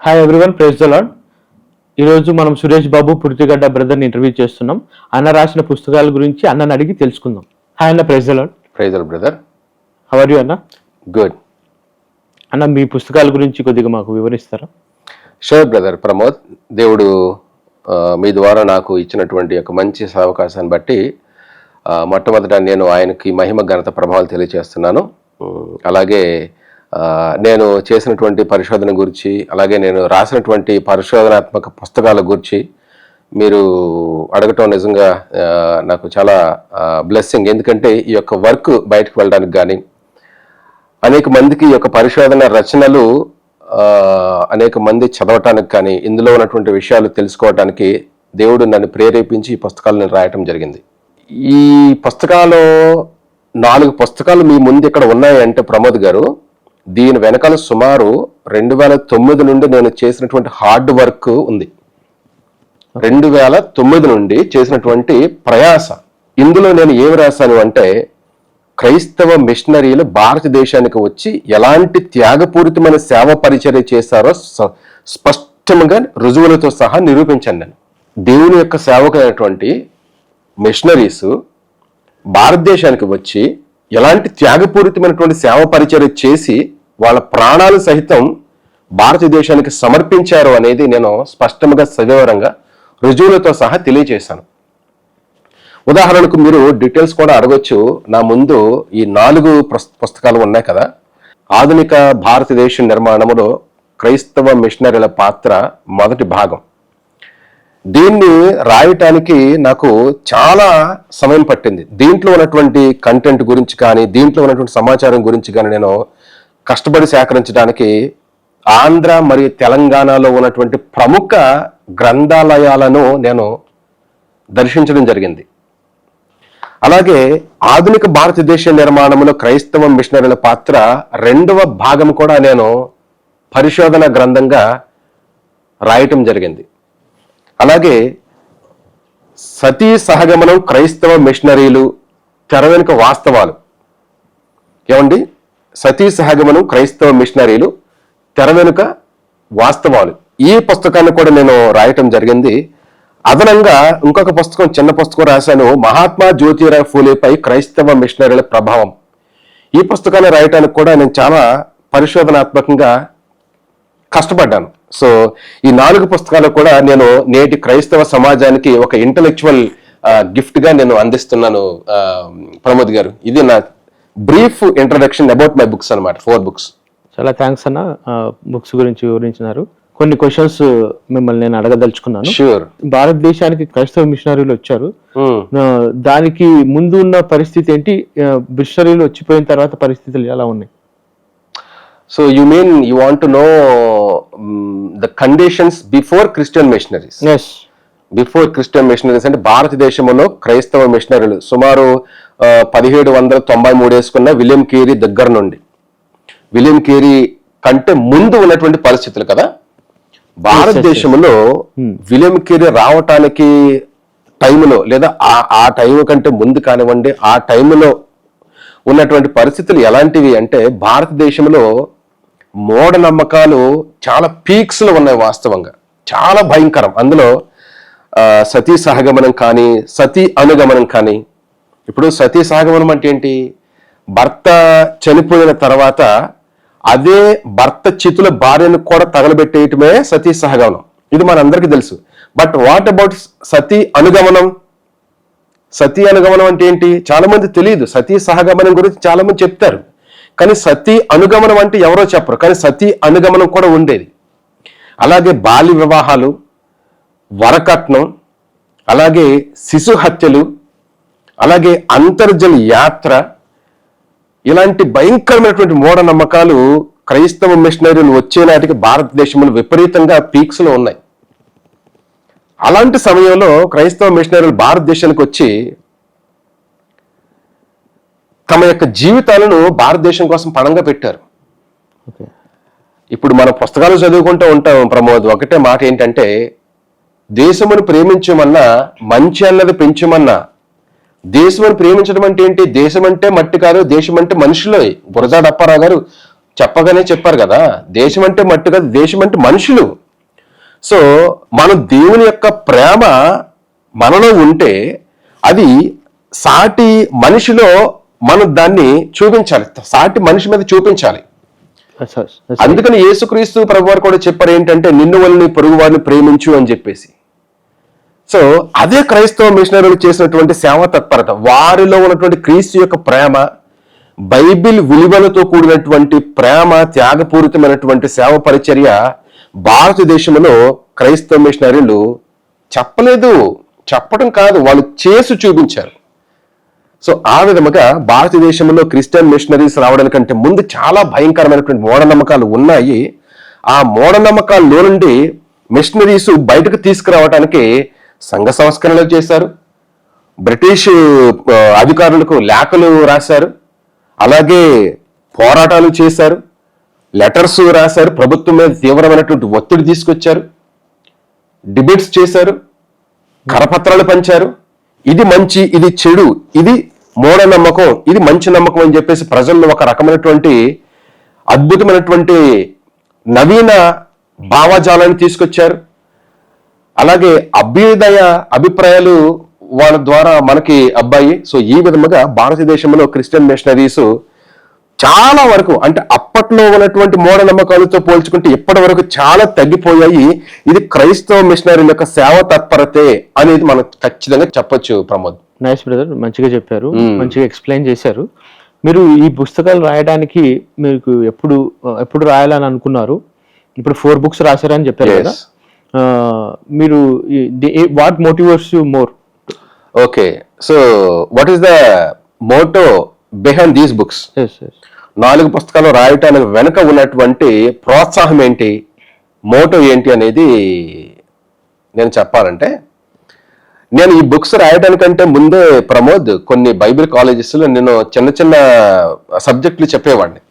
Hi everyone, praise the Lord. ఈరోజు మనం Suresh Babu పుర్తిగడ్డ బ్రదర్ని interview చేస్తున్నాం. అన్న రాసిన పుస్తకాల గురించి అన్నని అడిగి తెలుసుకుందాం. హాయ్ అన్న, praise the Lord. Praise the Lord brother. How are you అన్న? గుడ్ అన్న, మీ పుస్తకాల గురించి కొద్దిగా మాకు వివరిస్తారా? Sure brother Pramod. దేవుడు మీ ద్వారా నాకు ఇచ్చినటువంటి ఒక మంచి అవకాశాన్ని బట్టి మొట్టమొదట నేను ఆయనకి మహిమ ఘనత ప్రభావాలు తెలియజేస్తున్నాను. అలాగే నేను చేసినటువంటి పరిశోధన గురించి, అలాగే నేను రాసినటువంటి పరిశోధనాత్మక పుస్తకాల గురించి మీరు అడగటం నిజంగా నాకు చాలా బ్లెస్సింగ్. ఎందుకంటే ఈ యొక్క వర్క్ బయటకు వెళ్ళడానికి కానీ, అనేక మందికి ఈ యొక్క పరిశోధన రచనలు అనేక మంది చదవటానికి కానీ, ఇందులో ఉన్నటువంటి విషయాలు తెలుసుకోవటానికి దేవుడు నన్ను ప్రేరేపించి ఈ పుస్తకాలు నేను రాయటం జరిగింది. ఈ పుస్తకాలు 4 పుస్తకాలు మీ ముందు ఇక్కడ ఉన్నాయంటే ప్రమోద్ గారు, దీని వెనకాల సుమారు 2009 నుండి నేను చేసినటువంటి హార్డ్ వర్క్ ఉంది. 2009 నుండి చేసినటువంటి ప్రయాస. ఇందులో నేను ఏమి రాశాను అంటే, క్రైస్తవ మిషనరీలు భారతదేశానికి వచ్చి ఎలాంటి త్యాగపూరితమైన సేవ పరిచర్య చేశారో స్పష్టంగా రుజువులతో సహా నిరూపించాను. నేను దేవుని యొక్క సేవకులైనటువంటి మిషనరీస్ భారతదేశానికి వచ్చి ఎలాంటి త్యాగపూరితమైనటువంటి సేవ పరిచర్య చేసి వాళ్ళ ప్రాణాలు సహితం భారతదేశానికి సమర్పించారు అనేది నేను స్పష్టంగా సవివరంగా రుజువులతో సహా తెలియజేశాను. ఉదాహరణకు మీరు డీటెయిల్స్ కూడా అడగొచ్చు. నా ముందు ఈ 4 పుస్తకాలు ఉన్నాయి కదా. ఆధునిక భారతదేశ నిర్మాణంలో క్రైస్తవ మిషనరీల పాత్ర మొదటి భాగం. దీన్ని రాయటానికి నాకు చాలా సమయం పట్టింది. దీంట్లో ఉన్నటువంటి కంటెంట్ గురించి కానీ, దీంట్లో ఉన్నటువంటి సమాచారం గురించి కానీ నేను కష్టపడి సేకరించడానికి ఆంధ్ర మరియు తెలంగాణలో ఉన్నటువంటి ప్రముఖ గ్రంథాలయాలను నేను దర్శించడం జరిగింది. అలాగే ఆధునిక భారతదేశ నిర్మాణంలో క్రైస్తవ మిషనరీల పాత్ర 2వ భాగం కూడా నేను పరిశోధన గ్రంథంగా రాయటం జరిగింది. అలాగే సతీ సహగమనం క్రైస్తవ మిషనరీలు తెర వెనుక వాస్తవాలు. ఏమండి, సతీ సహగమనం క్రైస్తవ మిషనరీలు తెర వెనుక వాస్తవాలు, ఈ పుస్తకాన్ని కూడా నేను రాయటం జరిగింది. అదనంగా ఇంకొక పుస్తకం, చిన్న పుస్తకం రాశాను, మహాత్మా జ్యోతిరావు ఫూలేపై క్రైస్తవ మిషనరీల ప్రభావం. ఈ పుస్తకాన్ని రాయటానికి కూడా నేను చాలా పరిశోధనాత్మకంగా కష్టపడ్డాను. సో ఈ 4 పుస్తకాలు కూడా నేను నేటి క్రైస్తవ సమాజానికి ఒక ఇంటలెక్చువల్ గిఫ్ట్ గా నేను అందిస్తున్నాను ప్రమోద్ గారు. ఇది నా brief introduction about my books అన్నమాట. 4 బుక్స్. చాలా థ్యాంక్స్ అన్న, బుక్స్ గురించి వివరించినారు. కొన్ని క్వశ్చన్స్ మిమ్మల్ని నేను అడగదలుచుకున్నాను. షూర్. భారతదేశానికి క్రైస్తవ మిషనరీలు వచ్చారు, దానికి ముందు ఉన్న పరిస్థితి ఏంటి, మిషనరీలు వచ్చిపోయిన తర్వాత పరిస్థితులు ఎలా ఉన్నాయి? So you mean you want to know the conditions before Christian missionaries? Yes. Before Christian missionaries అంటే భారతదేశంలో క్రైస్తవ మిషనరీలు సుమారు 1793 వేసుకున్న విలియం కేరీ దగ్గర నుండి, విలియం కేరీ కంటే ముందు ఉన్నటువంటి పరిస్థితులు కదా. భారతదేశంలో విలియం కేరీ రావటానికి టైంలో, లేదా ఆ టైం కంటే ముందు కానివ్వండి, ఆ టైంలో ఉన్నటువంటి పరిస్థితులు ఎలాంటివి అంటే, భారతదేశంలో మూఢనమ్మకాలు చాలా పీక్స్ లో ఉన్నాయి. వాస్తవంగా చాలా భయంకరం. అందులో సతీ సహగమనం కానీ, సతీ అనుగమనం కానీ. ఇప్పుడు సతీ సహగమనం అంటే ఏంటి? భర్త చనిపోయిన తర్వాత అదే భర్త చితుల భార్యను కూడా తగలబెట్టేయటమే సతీ సహగమనం. ఇది మనందరికీ తెలుసు. బట్ వాట్ అబౌట్ సతీ అనుగమనం? సతీ అనుగమనం అంటే ఏంటి? చాలా మంది తెలియదు. సతీ సహగమనం గురించి చాలా మంది చెప్తారు, కానీ సతీ అనుగమనం అంటే ఎవరో చెప్పరు. కానీ సతీ అనుగమనం కూడా ఉండేది. అలాగే బాల్య వివాహాలు, వరకట్నం, అలాగే శిశు హత్యలు, అలాగే అంతర్జల యాత్ర, ఇలాంటి భయంకరమైనటువంటి మూఢనమ్మకాలు క్రైస్తవ మిషనరీలు వచ్చే నాటికి భారతదేశంలో విపరీతంగా పీక్స్ లో ఉన్నాయి. అలాంటి సమయంలో క్రైస్తవ మిషనరీలు భారతదేశానికి వచ్చి తమ యొక్క జీవితాలను భారతదేశం కోసం పణంగా పెట్టారు. ఇప్పుడు మన పుస్తకాలు చదువుకుంటూ ఉంటాం ప్రమోద్. ఒకటే మాట ఏంటంటే, దేశమును ప్రేమించమన్నా, మంచి అన్నది పెంచమన్నా. దేశమును ప్రేమించడం అంటే ఏంటి? దేశం అంటే మట్టి కాదు, దేశం అంటే మనుషులే. బురజాడ అప్పారావు గారు చెప్పగానే చెప్పారు కదా, దేశం అంటే మట్టి కాదు, దేశం అంటే మనుషులు. సో మన దేవుని యొక్క ప్రేమ మనలో ఉంటే అది సాటి మనిషిలో మనం దాన్ని చూపించాలి, సాటి మనిషి మీద చూపించాలి. అందుకని యేసుక్రీస్తు ప్రభువారు కూడా చెప్పారు ఏంటంటే, నిన్ను వల్లని పొరుగు వారిని ప్రేమించు అని చెప్పేసి. సో అదే క్రైస్తవ మిషనరీలు చేసినటువంటి సేవా తత్పరత, వారిలో ఉన్నటువంటి క్రీస్తు యొక్క ప్రేమ, బైబిల్ విలువలతో కూడినటువంటి ప్రేమ, త్యాగపూరితమైనటువంటి సేవ పరిచర్య భారతదేశంలో క్రైస్తవ మిషనరీలు చెప్పలేదు, చెప్పడం కాదు, వాళ్ళు చేసి చూపించారు. సో ఆ విధముగా భారతదేశంలో క్రిస్టియన్ మిషనరీస్ రావడానికంటే ముందు చాలా భయంకరమైనటువంటి మూఢనమ్మకాలు ఉన్నాయి. ఆ మూఢనమ్మకాల్లో నుండి మిషనరీస్ బయటకు తీసుకురావడానికి సంఘ సంస్కరణలు చేశారు, బ్రిటిష్ అధికారులకు లేఖలు రాశారు, అలాగే పోరాటాలు చేశారు, లెటర్స్ రాశారు, ప్రభుత్వం మీద తీవ్రమైనటువంటి ఒత్తిడి తీసుకొచ్చారు, డిబేట్స్ చేశారు, కరపత్రాలు పంచారు. ఇది మంచి, ఇది చెడు, ఇది మూఢనమ్మకం, ఇది మంచి నమ్మకం అని చెప్పేసి ప్రజల్లో ఒక రకమైనటువంటి అద్భుతమైనటువంటి నవీన భావజాలాన్ని తీసుకొచ్చారు. అలాగే అభ్యుదయ అభిప్రాయాలు వాళ్ళ ద్వారా మనకి అబ్బాయి. సో ఈ విధముగా భారతదేశంలో క్రిస్టియన్ మిషనరీస్ చాలా వరకు, అంటే అప్పట్లో ఉన్నటువంటి మూఢనమ్మకాలతో పోల్చుకుంటే ఇప్పటి వరకు చాలా తగ్గిపోయాయి. ఇది క్రైస్తవ మిషనరీల యొక్క సేవ తత్పరతే అనేది మనం ఖచ్చితంగా చెప్పొచ్చు. ప్రమోద్, నైస్ బ్రదర్, మంచిగా చెప్పారు, మంచిగా ఎక్స్ప్లెయిన్ చేశారు. మీరు ఈ పుస్తకాలు రాయడానికి మీకు ఎప్పుడు రాయాలని అనుకున్నారు? ఇప్పుడు 4 books రాశారని చెప్పారు కదా, మీరు what motivates you more? Okay, so what is the motto behind these books? 4 పుస్తకాలు రాయటానికి వెనుక ఉన్నటువంటి ప్రోత్సాహం ఏంటి, మోటో ఏంటి అనేది నేను చెప్పాలంటే, నేను ఈ బుక్స్ రాయడానికంటే ముందే ప్రమోద్ కొన్ని బైబిల్ కాలేజెస్లో నేను చిన్న చిన్న సబ్జెక్టులు చెప్పేవాడిని.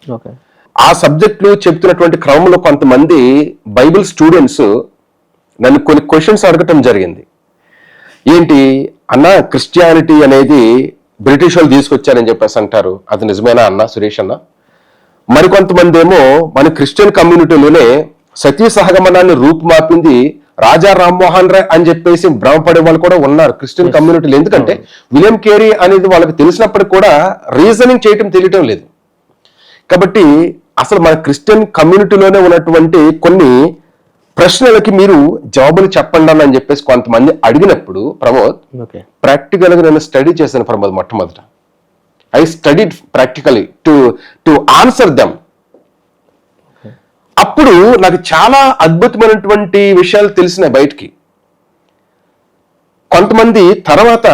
ఆ సబ్జెక్టులు చెప్తున్నటువంటి క్రమంలో కొంతమంది బైబిల్ స్టూడెంట్స్ నన్ను కొన్ని క్వశ్చన్స్ అడగటం జరిగింది. ఏంటి అన్న, క్రిస్టియానిటీ అనేది బ్రిటిష్ వాళ్ళు తీసుకొచ్చారని చెప్పేసి అంటారు, అది నిజమేనా అన్న సురేష్ అన్న? మరికొంతమంది ఏమో మన క్రిస్టియన్ కమ్యూనిటీలోనే సతీ సహగమనాన్ని రూపుమాపింది రాజా రామ్మోహన్ రాయ్ అని చెప్పేసి భ్రమపడే వాళ్ళు కూడా ఉన్నారు క్రిస్టియన్ కమ్యూనిటీలో. ఎందుకంటే విలియం కేరీ అనేది వాళ్ళకి తెలిసినప్పటికీ కూడా రీజనింగ్ చేయటం తెలియటం లేదు. కాబట్టి అసలు మన క్రిస్టియన్ కమ్యూనిటీలోనే ఉన్నటువంటి కొన్ని ప్రశ్నలకి మీరు జవాబులు చెప్పండి అని చెప్పేసి కొంతమంది అడిగినప్పుడు ప్రమోద్, ప్రాక్టికల్ గా నేను స్టడీ చేశాను ప్రమోద్. మొట్టమొదట I studied practically to answer them. అప్పుడు నాకు చాలా అద్భుతమైనటువంటి విషయాలు తెలిసినాయి బయటికి. కొంతమంది తర్వాత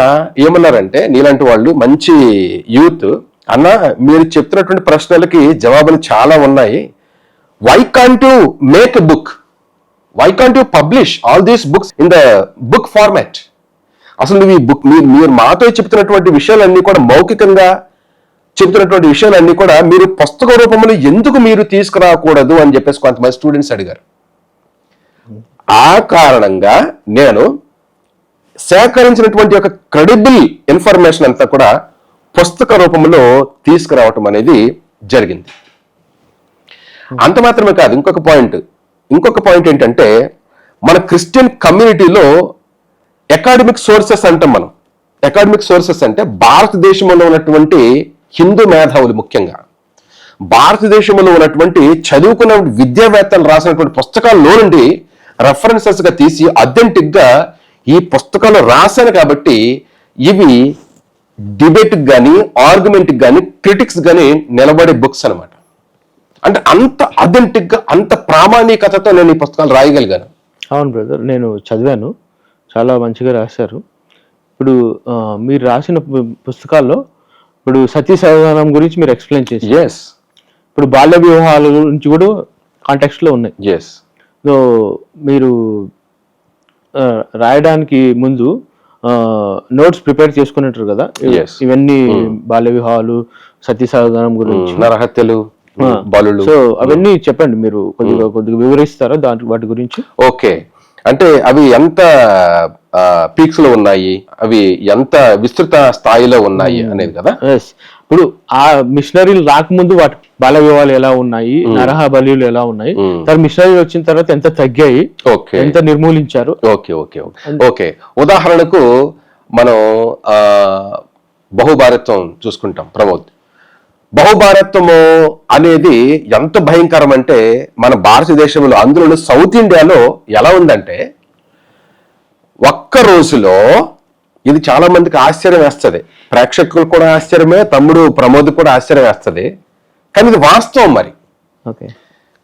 ఏమన్నారంటే, నీలాంటి వాళ్ళు మంచి యూత్, అన్న మీరు చెప్తున్నటువంటి ప్రశ్నలకి జవాబులు చాలా ఉన్నాయి, why can't you make a book, why can't you publish all these books in the book format? అసలు నువ్వు ఈ బుక్, మీరు మాతో చెప్తున్నటువంటి విషయాలన్నీ కూడా, మౌఖికంగా చెప్తున్నటువంటి విషయాలన్నీ కూడా మీరు పుస్తక రూపంలో ఎందుకు మీరు తీసుకురాకూడదు అని చెప్పేసి కొంతమంది స్టూడెంట్స్ అడిగారు. ఆ కారణంగా నేను సేకరించినటువంటి ఒక క్రెడిబుల్ ఇన్ఫర్మేషన్ అంతా కూడా పుస్తక రూపంలో తీసుకురావటం అనేది జరిగింది. అంత మాత్రమే కాదు, ఇంకొక పాయింట్ ఏంటంటే, మన క్రిస్టియన్ కమ్యూనిటీలో అకాడమిక్ సోర్సెస్ అంటాం మనం. అకాడమిక్ సోర్సెస్ అంటే భారతదేశంలో ఉన్నటువంటి హిందూ మేధావులు, ముఖ్యంగా భారతదేశంలో ఉన్నటువంటి చదువుకున్న విద్యావేత్తలు రాసినటువంటి పుస్తకాల్లో నుండి రెఫరెన్సెస్ గా తీసి అథెంటిక్ గా ఈ పుస్తకాలు రాశాను కాబట్టి ఇవి డిబేట్ కానీ, ఆర్గ్యుమెంట్ కానీ, క్రిటిక్స్ కానీ నిలబడే బుక్స్ అనమాట. అంటే అంత అథెంటిక్ గా, అంత ప్రామాణికతతో నేను ఈ పుస్తకాలు రాయగలిగాను. అవును బ్రదర్, నేను చదివాను, చాలా మంచిగా రాశారు. ఇప్పుడు మీరు రాసిన పుస్తకాల్లో ఇప్పుడు సతీ సహగమనం గురించి మీరు ఎక్స్ప్లెయిన్ చేసి, ఇప్పుడు బాల్య వివాహాల గురించి కూడా కాంటెక్స్ట్ లో ఉన్నాయి. సో మీరు రాయడానికి ముందు నోట్స్ ప్రిపేర్ చేసుకున్నట్టు కదా, ఇవన్నీ బాల్య వివాహాలు, సతీ సహగమనం గురించి, నరహత్యలు, సో అవన్నీ చెప్పండి, మీరు కొద్దిగా వివరిస్తారా వాటి గురించి? ఓకే, అంటే అవి ఎంత పీక్స్ లో ఉన్నాయి, అవి ఎంత విస్తృత స్థాయిలో ఉన్నాయి అనేది కదా. ఇప్పుడు ఆ మిషనరీలు రాకముందు వాటి బాల వివాహాలు ఎలా ఉన్నాయి, నరహ బలులు ఎలా ఉన్నాయి, తర్వాత మిషనరీలు వచ్చిన తర్వాత ఎంత తగ్గాయి, ఎంత నిర్మూలించారు. Okay okay okay. ఉదాహరణకు మనం బహుభారత్వం చూసుకుంటాం ప్రమోద్. బహుభారత్వము అనేది ఎంత భయంకరం అంటే మన భారతదేశంలో, అందులో సౌత్ ఇండియాలో ఎలా ఉందంటే, ఒక్క రోజులో, ఇది చాలా మందికి ఆశ్చర్యం వేస్తుంది, ప్రేక్షకులు కూడా ఆశ్చర్యమే, తమ్ముడు ప్రమోద్ కూడా ఆశ్చర్యం వేస్తుంది, కానీ ఇది వాస్తవం. మరి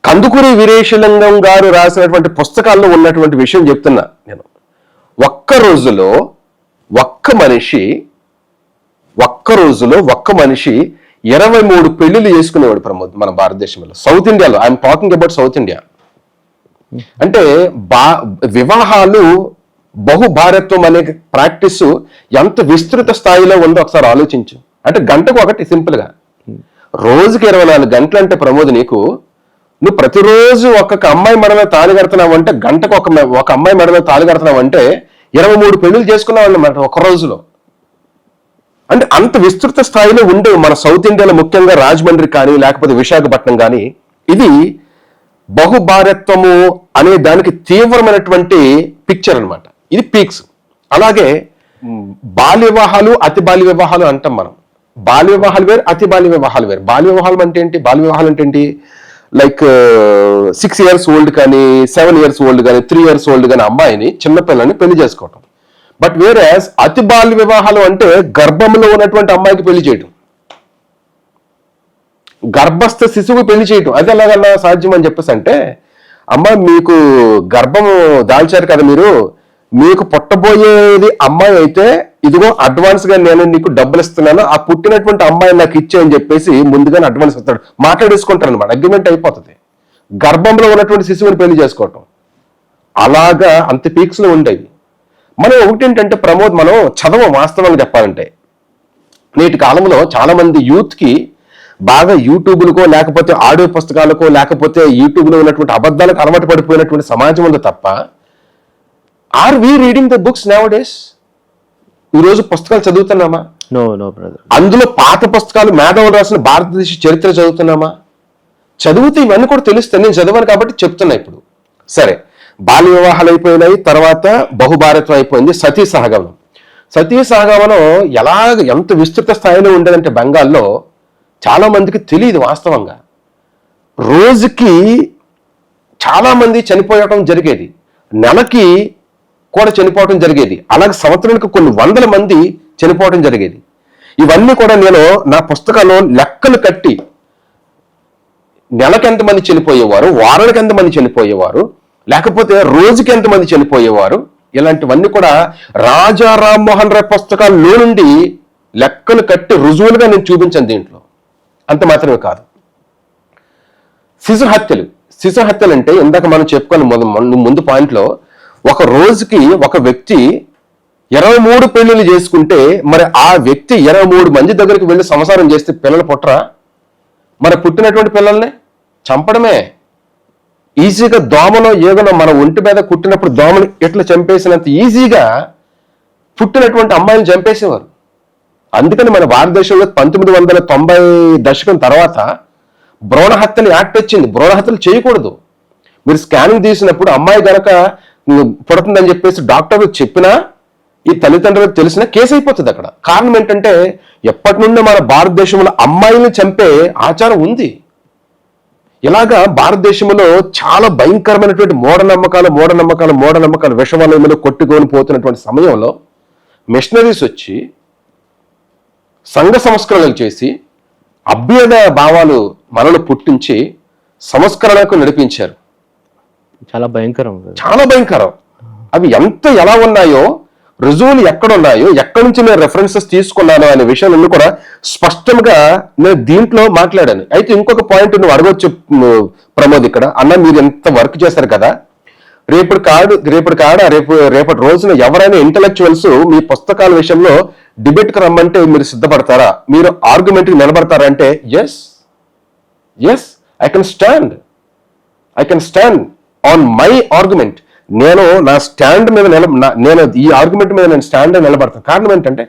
కందుకూరి వీరేశలింగం గారు రాసినటువంటి పుస్తకాల్లో ఉన్నటువంటి విషయం చెప్తున్నా నేను. ఒక్క రోజులో ఒక్క మనిషి 23 పెళ్లిళ్ళు చేసుకునేవాడు ప్రమోద్ మన భారతదేశంలో, సౌత్ ఇండియాలో. I'm talking about south India. అంటే వివాహాలు, బహుభారత్వం అనే ప్రాక్టీస్ ఎంత విస్తృత స్థాయిలో ఉందో ఒకసారి ఆలోచించు. అంటే గంటకు ఒకటి, సింపుల్ గా రోజుకి 24 గంటలు అంటే ప్రమోద్, నువ్వు ప్రతిరోజు ఒక్కొక్క అమ్మాయి మెడలో తాళి కడుతున్నావు అంటే, గంటకు ఒక అమ్మాయి మెడలో తాళి కడుతున్నావు అంటే 23 పెళ్లిళ్ళు చేసుకున్నావు అన్నమాట ఒక రోజులో. అంటే అంత విస్తృత స్థాయిలో ఉండే మన సౌత్ ఇండియాలో, ముఖ్యంగా రాజమండ్రి కానీ లేకపోతే విశాఖపట్నం కానీ, ఇది బహుభారత్వము అనే దానికి తీవ్రమైనటువంటి పిక్చర్ అన్నమాట. ఇది పీక్స్. అలాగే బాల్య వివాహాలు, అతి బాల్య వివాహాలు అంటాం మనం. బాల్య వివాహాలు వేరు, అతి బాల్య వివాహాలు వేరు. బాల్య వివాహాలు అంటే ఏంటి? బాల్య వివాహాలు అంటే ఏంటి? లైక్ 6 years ఓల్డ్ కానీ, 7 years ఓల్డ్ కానీ, 3 years ఓల్డ్ కానీ అమ్మాయిని, చిన్నపిల్లని పెళ్లి చేసుకోవటం. బట్ వేరే అతి బాల్య వివాహాలు అంటే గర్భంలో ఉన్నటువంటి అమ్మాయికి పెళ్లి చేయటం, గర్భస్థ శిశువు పెళ్లి చేయటం. అది ఎలాగన్నా సాధ్యం అని చెప్పేసి అంటే, అమ్మ మీకు గర్భం దాల్చారు కదా మీరు, మీకు పుట్టబోయేది అమ్మాయి అయితే ఇదిగో అడ్వాన్స్ గా నేను నీకు డబ్బులు ఇస్తున్నాను, ఆ పుట్టినటువంటి అమ్మాయి నాకు ఇచ్చే అని చెప్పేసి ముందుగానే అడ్వాన్స్ ఇస్తాడు. మాట్లాడేసుకుంటారు అనమాట, అగ్రిమెంట్ అయిపోతుంది. గర్భంలో ఉన్నటువంటి శిశువుని పెళ్లి చేసుకోవటం అలాగా అంత పీక్స్ లో ఉండేవి. మనం ఒకటి ఏంటంటే ప్రమోద్, మనం చదవం వాస్తవంగా చెప్పాలంటే. నేటి కాలంలో చాలా మంది యూత్ కి బాగా యూట్యూబ్లకో లేకపోతే ఆడియో పుస్తకాలకో లేకపోతే యూట్యూబ్ లో ఉన్నటువంటి అబద్ధాలకు అలవాటు పడిపోయినటువంటి సమాజం ఉంది తప్ప, are we reading the books nowadays? ఈ రోజు పుస్తకాలు చదువుతున్నామా? No brother. అందులో పాత పుస్తకాలు, మేధావులు రాసిన భారతదేశ చరిత్ర చదువుతున్నామా? చదివితే ఇవన్నీ కూడా తెలుస్తాయి. నేను చదివాను కాబట్టి చెప్తున్నా. ఇప్పుడు సరే, బాల్య వివాహాలు అయిపోయినాయి, తర్వాత బహుభారత్వం అయిపోయింది. సతీ సహగమనం ఎంత విస్తృత స్థాయిలో ఉండేదంటే బెంగాల్లో చాలా మందికి తెలియదు వాస్తవంగా. రోజుకి చాలా మంది చనిపోవటం జరిగేది, నెలకి కూడా చనిపోవటం జరిగేది, అలాగే సంవత్సరానికి కొన్ని 100 మంది చనిపోవటం జరిగేది. ఇవన్నీ కూడా నేను నా పుస్తకాల్లో లెక్కలు కట్టి, నెలకి ఎంతమంది చనిపోయేవారు, వారానికి ఎంతమంది చనిపోయేవారు, లేకపోతే రోజుకి ఎంతమంది చనిపోయేవారు, ఇలాంటివన్నీ కూడా రాజా రామ్మోహన్ రాయ్ పుస్తకాల్లో నుండి లెక్కలు కట్టి రుజువులుగా నేను చూపించాను దీంట్లో. అంత మాత్రమే కాదు, శిశు హత్యలు అంటే ఇందాక మనం చెప్పుకోవాలి ముందు పాయింట్లో, ఒక రోజుకి ఒక వ్యక్తి 23 పెళ్లిళ్ళు చేసుకుంటే, మరి ఆ వ్యక్తి 23 మంది దగ్గరికి వెళ్ళి సంసారం చేస్తే పిల్లలు పుట్టరా? మరి పుట్టినటువంటి పిల్లల్ని చంపడమే. ఈజీగా దోమలో ఏదైనా మన ఒంటి మీద కుట్టినప్పుడు దోమని ఎట్లా చంపేసినంత ఈజీగా పుట్టినటువంటి అమ్మాయిని చంపేసేవారు. అందుకని మన భారతదేశంలో 1990 దశకం తర్వాత భ్రూణ హత్యలు యాక్ట్ వచ్చింది. భ్రూణ హత్యలు చేయకూడదు. మీరు స్కానింగ్ తీసినప్పుడు అమ్మాయి గనక పుడుతుందని చెప్పేసి డాక్టర్లు చెప్పినా, ఈ తల్లిదండ్రులకు తెలిసినా కేసు అయిపోతుంది అక్కడ. కారణం ఏంటంటే, ఎప్పటి నుండి మన భారతదేశంలో అమ్మాయిని చంపే ఆచారం ఉంది. ఇలాగా భారతదేశంలో చాలా భయంకరమైనటువంటి మూఢనమ్మకాలు విషవలయంలో కొట్టుకొని పోతున్నటువంటి సమయంలో మిషనరీస్ వచ్చి సంఘ సంస్కరణలు చేసి అభ్యుదయ భావాలు మనలో పుట్టించి సంస్కరణకు నడిపించారు. చాలా భయంకరం. అవి ఎలా ఉన్నాయో, రుజువులు ఎక్కడున్నాయో, ఎక్కడి నుంచి నేను రెఫరెన్సెస్ తీసుకున్నాను అనే విషయాలన్నీ కూడా స్పష్టంగా నేను దీంట్లో మాట్లాడాను. అయితే ఇంకొక పాయింట్ నువ్వు అడగొచ్చు ప్రమోద్ ఇక్కడ, అన్న మీరు ఎంత వర్క్ చేశారు కదా, రేపటి రోజున ఎవరైనా ఇంటలెక్చువల్స్ మీ పుస్తకాల విషయంలో డిబేట్కి రమ్మంటే మీరు సిద్ధపడతారా, మీరు ఆర్గ్యుమెంట్కి నిలబడతారా అంటే, yes I can stand on my argument. నేను నా స్టాండ్ మీద నేను ఈ ఆర్గ్యుమెంట్ మీద నేను స్టాండ్ నిలబడతాను. కారణం ఏంటంటే,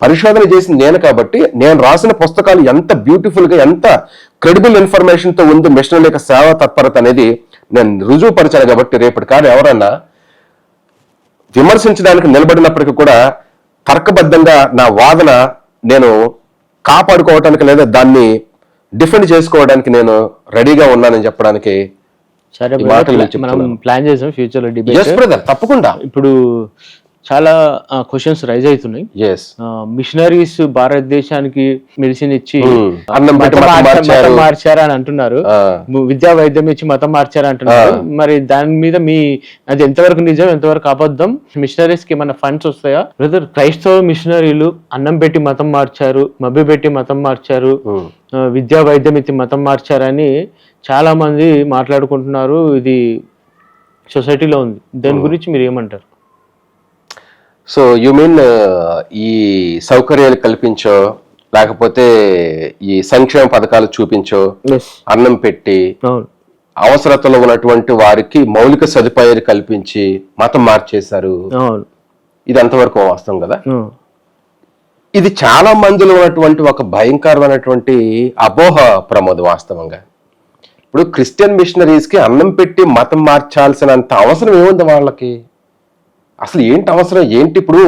పరిశోధన చేసింది నేను కాబట్టి నేను రాసిన పుస్తకాలు ఎంత బ్యూటిఫుల్ గా ఎంత క్రెడిబుల్ ఇన్ఫర్మేషన్ తో ఉంది మిషనరీ యొక్క సేవా తత్పరత అనేది నేను రుజువుపరిచాను కాబట్టి రేపటి కాదు ఎవరన్నా విమర్శించడానికి నిలబడినప్పటికీ కూడా తర్కబద్ధంగా నా వాదన నేను కాపాడుకోవడానికి లేదా దాన్ని డిఫెండ్ చేసుకోవడానికి నేను రెడీగా ఉన్నానని చెప్పడానికి సరే ఈ మాటలు నేను మనం చెప్తున్నాను. ప్లాన్ చేసాం ఫ్యూచర్ లో Yes, డిబేట్. brother, తప్పకుండా. ఇప్పుడు చాలా క్వశ్చన్స్ రైజ్ అవుతున్నాయి. Yes. మిషనరీస్ భారతదేశానికి మెడిసిన్ ఇచ్చి అన్నం పెట్టి మతం మార్చారు. మార్చారా అని అంటున్నారు. విద్యా వైద్యం ఇచ్చి మతం మార్చారా అంటున్నారు. మరి దాని మీద అది ఎంతవరకు నిజం, ఎంతవరకు అబద్ధం? మిషనరీస్ కి ఏమైనా ఫండ్స్ వస్తాయా? బ్రదర్, క్రైస్తవ మిషనరీలు అన్నం పెట్టి మతం మార్చారు, మభ్య పెట్టి మతం మార్చారు, విద్యా వైద్యం ఇచ్చి మతం మార్చారని చాలా మంది మాట్లాడుకుంటున్నారు. ఇది సొసైటీలో ఉంది. దాని గురించి మీరు ఏమంటారు? సో యు మీన్ ఈ సౌకర్యాలు కల్పించో లేకపోతే ఈ సంక్షేమ పథకాలు చూపించో అన్నం పెట్టి అవసరతలో ఉన్నటువంటి వారికి మౌలిక సదుపాయాలు కల్పించి మతం మార్చేశారు. ఇది అంతవరకు వాస్తవం కదా. ఇది చాలా మందిలో ఉన్నటువంటి ఒక భయంకరమైనటువంటి అపోహ ప్రమోద్. వాస్తవంగా ఇప్పుడు క్రిస్టియన్ మిషనరీస్ కి అన్నం పెట్టి మతం మార్చాల్సినంత అవసరం ఏముంది వాళ్ళకి? అసలు ఏంటి అవసరం ఏంటి? ఇప్పుడు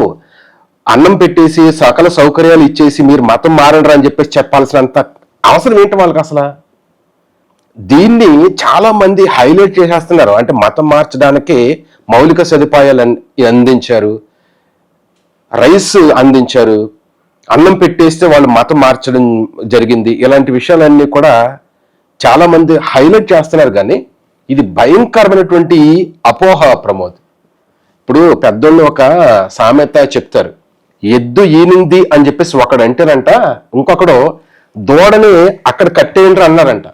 అన్నం పెట్టేసి సకల సౌకర్యాలు ఇచ్చేసి మీరు మతం మారండి అని చెప్పేసి చెప్పాల్సినంత అవసరం ఏంటి వాళ్ళకి అసలు? దీన్ని చాలా మంది హైలైట్ చేసేస్తున్నారు. అంటే మతం మార్చడానికి మౌలిక సదుపాయాలు అందించారు, రైస్ అందించారు, అన్నం పెట్టేస్తే వాళ్ళు మతం మార్చడం జరిగింది. ఇలాంటి విషయాలన్నీ కూడా చాలా మంది హైలైట్ చేస్తున్నారు. కానీ ఇది భయంకరమైనటువంటి అపోహ ప్రమోద్. ఇప్పుడు పెద్దోళ్ళు ఒక సామెత చెప్తారు, ఎద్దు ఈనింది అని చెప్పేసి ఒకడు అంటారంట, ఇంకొకడు దూడని అక్కడ కట్టేయండి అన్నారంట.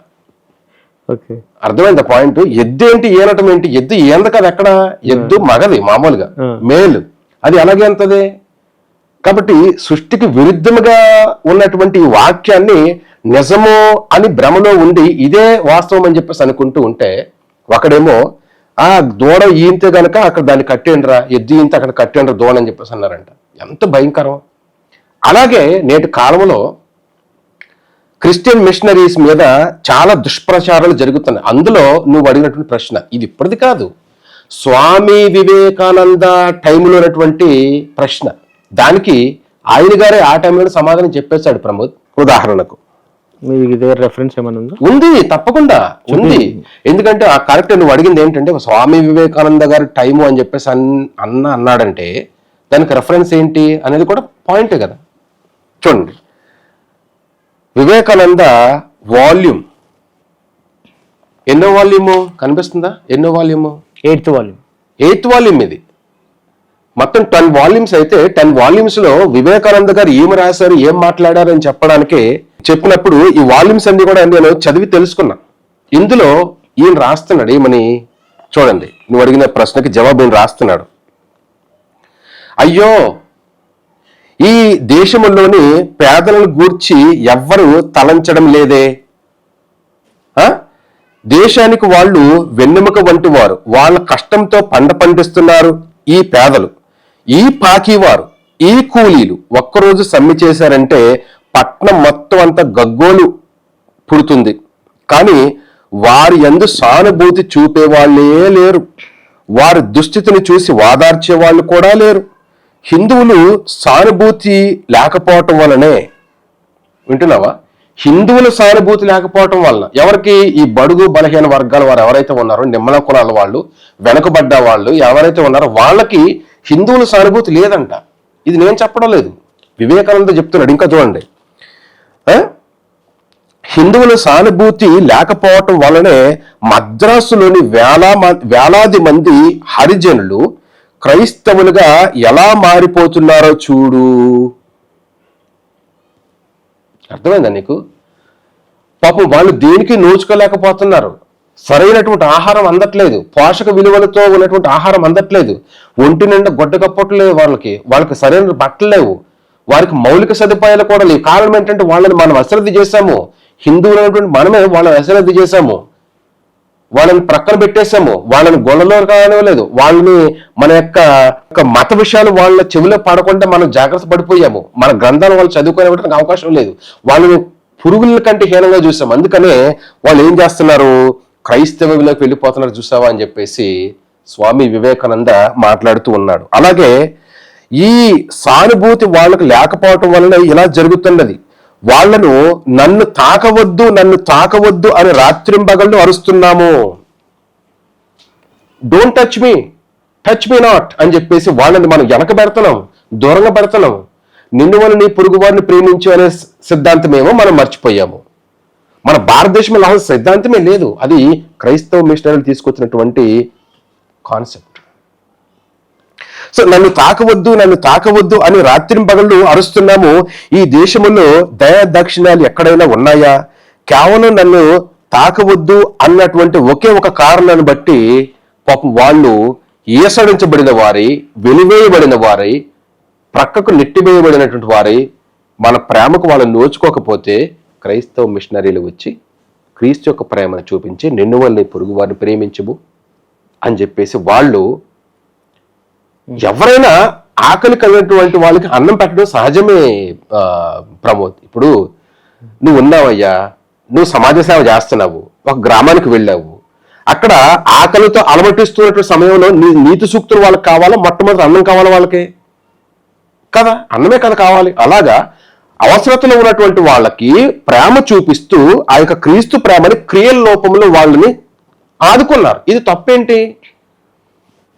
అర్థమైంది పాయింట్? ఎద్దు ఏంటి ఈనటం ఏంటి? ఎద్దు ఏంది కదా, ఎక్కడ ఎద్దు మగది మామూలుగా మేలు, అది అలాగే అంతది. కాబట్టి సృష్టికి విరుద్ధముగా ఉన్నటువంటి ఈ వాక్యాన్ని నిజము అని భ్రమలో ఉండి ఇదే వాస్తవం అని చెప్పేసి అనుకుంటూ ఉంటే, ఒకడేమో ఆ దూడ ఈంతే గనక అక్కడ దాన్ని కట్టేండ్రా, ఎద్దు ఈంత అక్కడ కట్టేండ్రా దూడ అని చెప్పేసి అన్నారంట. ఎంత భయంకరం! అలాగే నేటి కాలంలో క్రిస్టియన్ మిషనరీస్ మీద చాలా దుష్ప్రచారాలు జరుగుతున్నాయి. అందులో నువ్వు అడిగినటువంటి ప్రశ్న ఇది ఇప్పటిది కాదు, స్వామి వివేకానంద టైంలో ఉన్నటువంటి ప్రశ్న. దానికి ఆయన గారే ఆ టైంలో సమాధానం చెప్పేశాడు ప్రమోద్. ఉదాహరణకు రెఫరెన్స్ ఏమైనా ఉందా? ఉంది, తప్పకుండా ఉంది. ఎందుకంటే ఆ కరెక్ట్ నువ్వు అడిగింది ఏంటంటే స్వామి వివేకానంద గారి టైము అని చెప్పేసి అన్నాడంటే దానికి రెఫరెన్స్ ఏంటి అనేది కూడా పాయింటే కదా. చూడండి, వివేకానంద వాల్యూమ్ ఎన్నో వాల్యూము కనిపిస్తుందా? ఎన్నో volume? 8th volume. 8th volume ఇది. మొత్తం 10 వాల్యూమ్స్ అయితే 10 వాల్యూమ్స్ లో వివేకానంద గారు ఏం రాశారు, ఏం మాట్లాడారు అని చెప్పడానికి చెప్పినప్పుడు ఈ వాల్యూమ్స్ అన్ని కూడా నేను చదివి తెలుసుకున్నా. ఇందులో ఈయన రాస్తున్నాడు ఏమని చూడండి. నువ్వు అడిగిన ప్రశ్నకి జవాబు ఈయన రాస్తున్నాడు. అయ్యో, ఈ దేశంలోని పేదలను గూర్చి ఎవ్వరూ తలంచడం లేదే. దేశానికి వాళ్ళు వెన్నెముక వంటి వారు, వాళ్ళ కష్టంతో పండిస్తున్నారు ఈ పేదలు, ఈ పాకీవారు, ఈ కూలీలు ఒక్కరోజు సమ్మె చేశారంటే పట్నం మొత్తం అంతా గగ్గోలు పుడుతుంది. కానీ వారి యందు సానుభూతి చూపేవాళ్లే లేరు, వారి దుస్థితిని చూసి వాదార్చే వాళ్ళు కూడా లేరు. హిందువులు సానుభూతి లేకపోవటం వలనే, వింటున్నావా? హిందువుల సానుభూతి లేకపోవటం వలన ఎవరికి? ఈ బడుగు బలహీన వర్గాల వారు ఎవరైతే ఉన్నారో, నిమ్మల కులాల వాళ్ళు, వెనకబడ్డ వాళ్ళు ఎవరైతే ఉన్నారో వాళ్ళకి హిందువుల సానుభూతి లేదంట. ఇది నేను చెప్పడం లేదు, వివేకానంద చెప్తున్నాడు. ఇంకా చూడండి, హిందువుల సానుభూతి లేకపోవటం వలనే మద్రాసులోని వేలాది మంది హరిజనులు క్రైస్తవులుగా ఎలా మారిపోతున్నారో చూడు. అర్థమైందా నీకు? పాపం వాళ్ళు దేనికి నోచుకోలేకపోతున్నారు. సరైనటువంటి ఆహారం అందట్లేదు, పోషక విలువలతో ఉన్నటువంటి ఆహారం అందట్లేదు, ఒంటి నిండా గొడ్డ కప్పట్లేదు, వాళ్ళకి సరైన బట్టలు లేవు, వారికి మౌలిక సదుపాయాలు కూడా లేవు. కారణం ఏంటంటే వాళ్ళని మనం అశ్రద్ధ చేశాము. హిందువులు అనేటువంటి మనమే వాళ్ళని అశ్రద్ధ చేశాము. వాళ్ళని ప్రక్కన పెట్టేశాము, వాళ్ళని గొడవలో కానివ్వలేదు, వాళ్ళని మన యొక్క మత విషయాలు వాళ్ళ చెవిలో పడకుండా మనం జాగ్రత్త పడిపోయాము, మన గ్రంథాలు వాళ్ళు చదువుకోవడానికి అవకాశం లేదు, వాళ్ళని పురుగుల కంటే హీనంగా చూసాం. అందుకనే వాళ్ళు ఏం చేస్తున్నారు, క్రైస్తవంలోకి వెళ్ళిపోతున్నారు చూసావా అని చెప్పేసి స్వామి వివేకానంద మాట్లాడుతూ ఉన్నాడు. అలాగే ఈ సానుభూతి వాళ్ళకు లేకపోవటం వలన ఇలా జరుగుతున్నది. వాళ్లను నన్ను తాకవద్దు అని రాత్రింబగళ్ళు అరుస్తున్నాము. డోంట్ టచ్ మీ నాట్ అని చెప్పేసి వాళ్ళని మనం వెనక పెడుతున్నాం, దూరంగా పెడుతున్నాం. నిన్ను వల్ల నీ పొరుగు వారిని ప్రేమించు అనే సిద్ధాంతమేమో మనం మర్చిపోయాము. మన భారతదేశంలో అసలు సిద్ధాంతమే లేదు. అది క్రైస్తవ మిషనరీలు తీసుకొచ్చినటువంటి కాన్సెప్ట్. సో నన్ను తాకవద్దు అని రాత్రింబగళ్ళు అరుస్తున్నాము. ఈ దేశంలో దయా దాక్షిణ్యాలు ఎక్కడైనా ఉన్నాయా? కేవలం నన్ను తాకవద్దు అన్నటువంటి ఒకే ఒక కారణాన్ని బట్టి పాపం వాళ్ళు ఈసడించబడిన వారి, వెలివేయబడిన వారి, ప్రక్కకు నెట్టివేయబడినటువంటి వారి, మన ప్రేమకు వాళ్ళని నోచుకోకపోతే క్రైస్తవ మిషనరీలు వచ్చి క్రీస్తు యొక్క ప్రేమను చూపించి నిన్ను వల్ల పొరుగు వారిని ప్రేమించము అని చెప్పేసి వాళ్ళు, ఎవరైనా ఆకలి కలిగినటువంటి వాళ్ళకి అన్నం పెట్టడం సహజమే ప్రమోద్. ఇప్పుడు నువ్వు ఉన్నావయ్యా, నువ్వు సమాజ సేవ చేస్తున్నావు, ఒక గ్రామానికి వెళ్ళావు, అక్కడ ఆకలితో అలమటిస్తున్నటువంటి సమయంలో నీ నీతి సూక్తులు వాళ్ళకి కావాలా, మొట్టమొదటి అన్నం కావాలా వాళ్ళకి కదా, అన్నమే కదా కావాలి. అలాగా అవసరతలో ఉన్నటువంటి వాళ్ళకి ప్రేమ చూపిస్తూ ఆ యొక్క క్రీస్తు ప్రేమని క్రియల లోపంలో వాళ్ళని ఆదుకున్నారు. ఇది తప్పేంటి?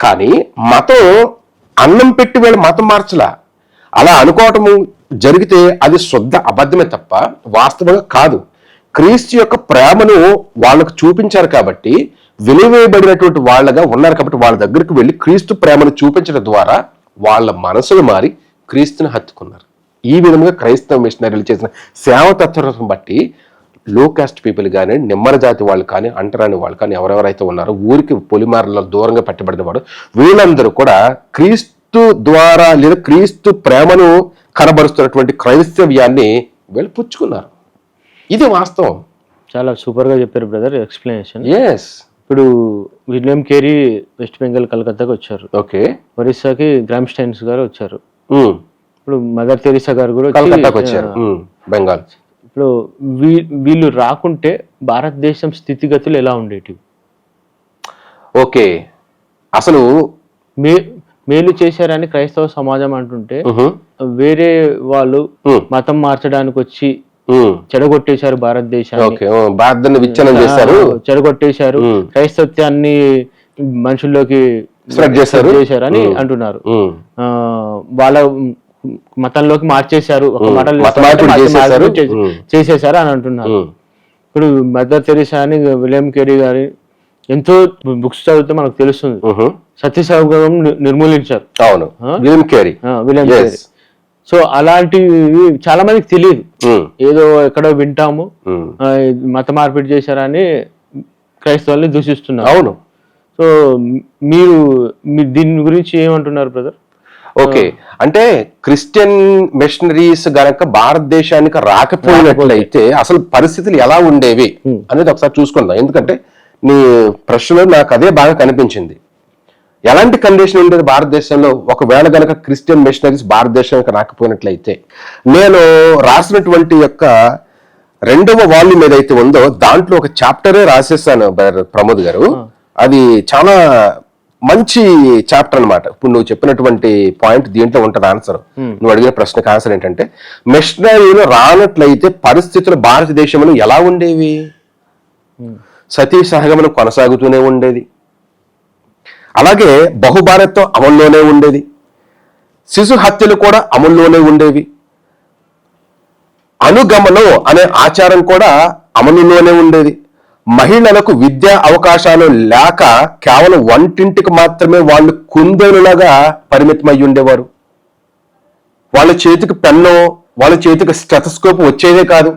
కానీ మతం అన్నం పెట్టి వీళ్ళు మతం మార్చలా. అలా అనుకోవటము జరిగితే అది శుద్ధ అబద్ధమే తప్ప వాస్తవంగా కాదు. క్రీస్తు యొక్క ప్రేమను వాళ్ళకు చూపించారు కాబట్టి, వెలివేయబడినటువంటి వాళ్ళగా ఉన్నారు కాబట్టి వాళ్ళ దగ్గరికి వెళ్ళి క్రీస్తు ప్రేమను చూపించడం ద్వారా వాళ్ళ మనసులు మారి క్రీస్తుని హత్తుకున్నారు. ఈ విధంగా క్రైస్తవ మిషనరీలు చేసిన సేవ తత్వం బట్టి లో కాస్ట్ పీపుల్ కానీ, నిమ్మర జాతి వాళ్ళు కానీ, అంటరాని వాళ్ళు కానీ, ఎవరెవరైతే ఉన్నారో ఊరికి పొలిమారలో దూరంగా పెట్టబడిన వాడు, వీళ్ళందరూ కూడా క్రీస్తు ద్వారా లేదా క్రీస్తు ప్రేమను కనబరుస్తున్నటువంటి క్రైస్తవ్యాన్ని వీళ్ళు పుచ్చుకున్నారు. ఇది వాస్తవం. చాలా సూపర్ గా చెప్పారు బ్రదర్ ఎక్స్ప్లెనేషన్. ఎస్. ఇప్పుడు విలియం కేరీ వెస్ట్ బెంగాల్ కలకత్తాకి వచ్చారు. ఓకే. ఒరిస్సాకి గ్రామ్ స్టైన్స్ గారు వచ్చారు. ఇప్పుడు మదర్ తెరీసా గారు కూడా కలకత్తాకి వచ్చారు, బెంగాల్. ఇప్పుడు వీళ్ళు రాకుంటే భారతదేశం స్థితిగతులు ఎలా ఉండేటివి? ఓకే. అసలు మేలు చేశారని క్రైస్తవ సమాజం అంటుంటే వేరే వాళ్ళు మతం మార్చడానికి వచ్చి చెడగొట్టేశారు భారతదేశాన్ని, చెడగొట్టేశారు, క్రైస్తత్యాన్ని మనుషుల్లోకి చేశారని అంటున్నారు. వాళ్ళ మతంలోకి మార్చేశారు, ఒక చేసేశారు అని అంటున్నారు. ఇప్పుడు మదర్ తెరీసా అని విలియం కేరీ గారి ఎంతో బుక్స్ చదివితే మనకు తెలుస్తుంది. సత్యసౌగం నిర్మూలించారు. అవును, విలియం కేరీ. సో అలాంటివి చాలా మందికి తెలియదు. ఏదో ఎక్కడో వింటాము, మత మార్పిడి చేశారని క్రైస్తవుల్ని దూషిస్తున్నారు. అవును. సో మీరు దీని గురించి ఏమంటున్నారు బ్రదర్? ఓకే, అంటే క్రిస్టియన్ మిషనరీస్ గనక భారతదేశానికి రాకపోయినట్లయితే అసలు పరిస్థితులు ఎలా ఉండేవి అనేది ఒకసారి చూసుకుందాం. ఎందుకంటే నీ ప్రశ్నలో నాకు అదే బాగా కనిపించింది. ఎలాంటి కండిషన్ ఉండేది భారతదేశంలో ఒకవేళ గనక క్రిస్టియన్ మిషనరీస్ భారతదేశానికి రాకపోయినట్లయితే? నేను రాసినటువంటి యొక్క 2వ వాల్యూమ్ ఏదైతే ఉందో దాంట్లో ఒక చాప్టరే రాసేసాను ప్రమోద్ గారు. అది చాలా మంచి చాప్టర్ అన్నమాట. ఇప్పుడు నువ్వు చెప్పినటువంటి పాయింట్ దీంట్లో ఉంటుంది ఆన్సర్. నువ్వు అడిగిన ప్రశ్నకు ఆన్సర్ ఏంటంటే, మిషనరీలు రానట్లయితే పరిస్థితులు భారతదేశంలో ఎలా ఉండేవి? సతీ సహగమనం కొనసాగుతూనే ఉండేది, అలాగే బహుభారత్వం అమల్లోనే ఉండేది, శిశు హత్యలు కూడా అమల్లోనే ఉండేవి, అనుగమనం అనే ఆచారం కూడా అమలులోనే ఉండేది, మహిళలకు విద్యా అవకాశాలు లేక కేవలం వంటింటికి మాత్రమే వాళ్ళు కుందేలులాగా పరిమితం అయ్యి ఉండేవారు. వాళ్ళ చేతికి పెన్ను, వాళ్ళ చేతికి స్టెథోస్కోప్ వచ్చేదే కాదు.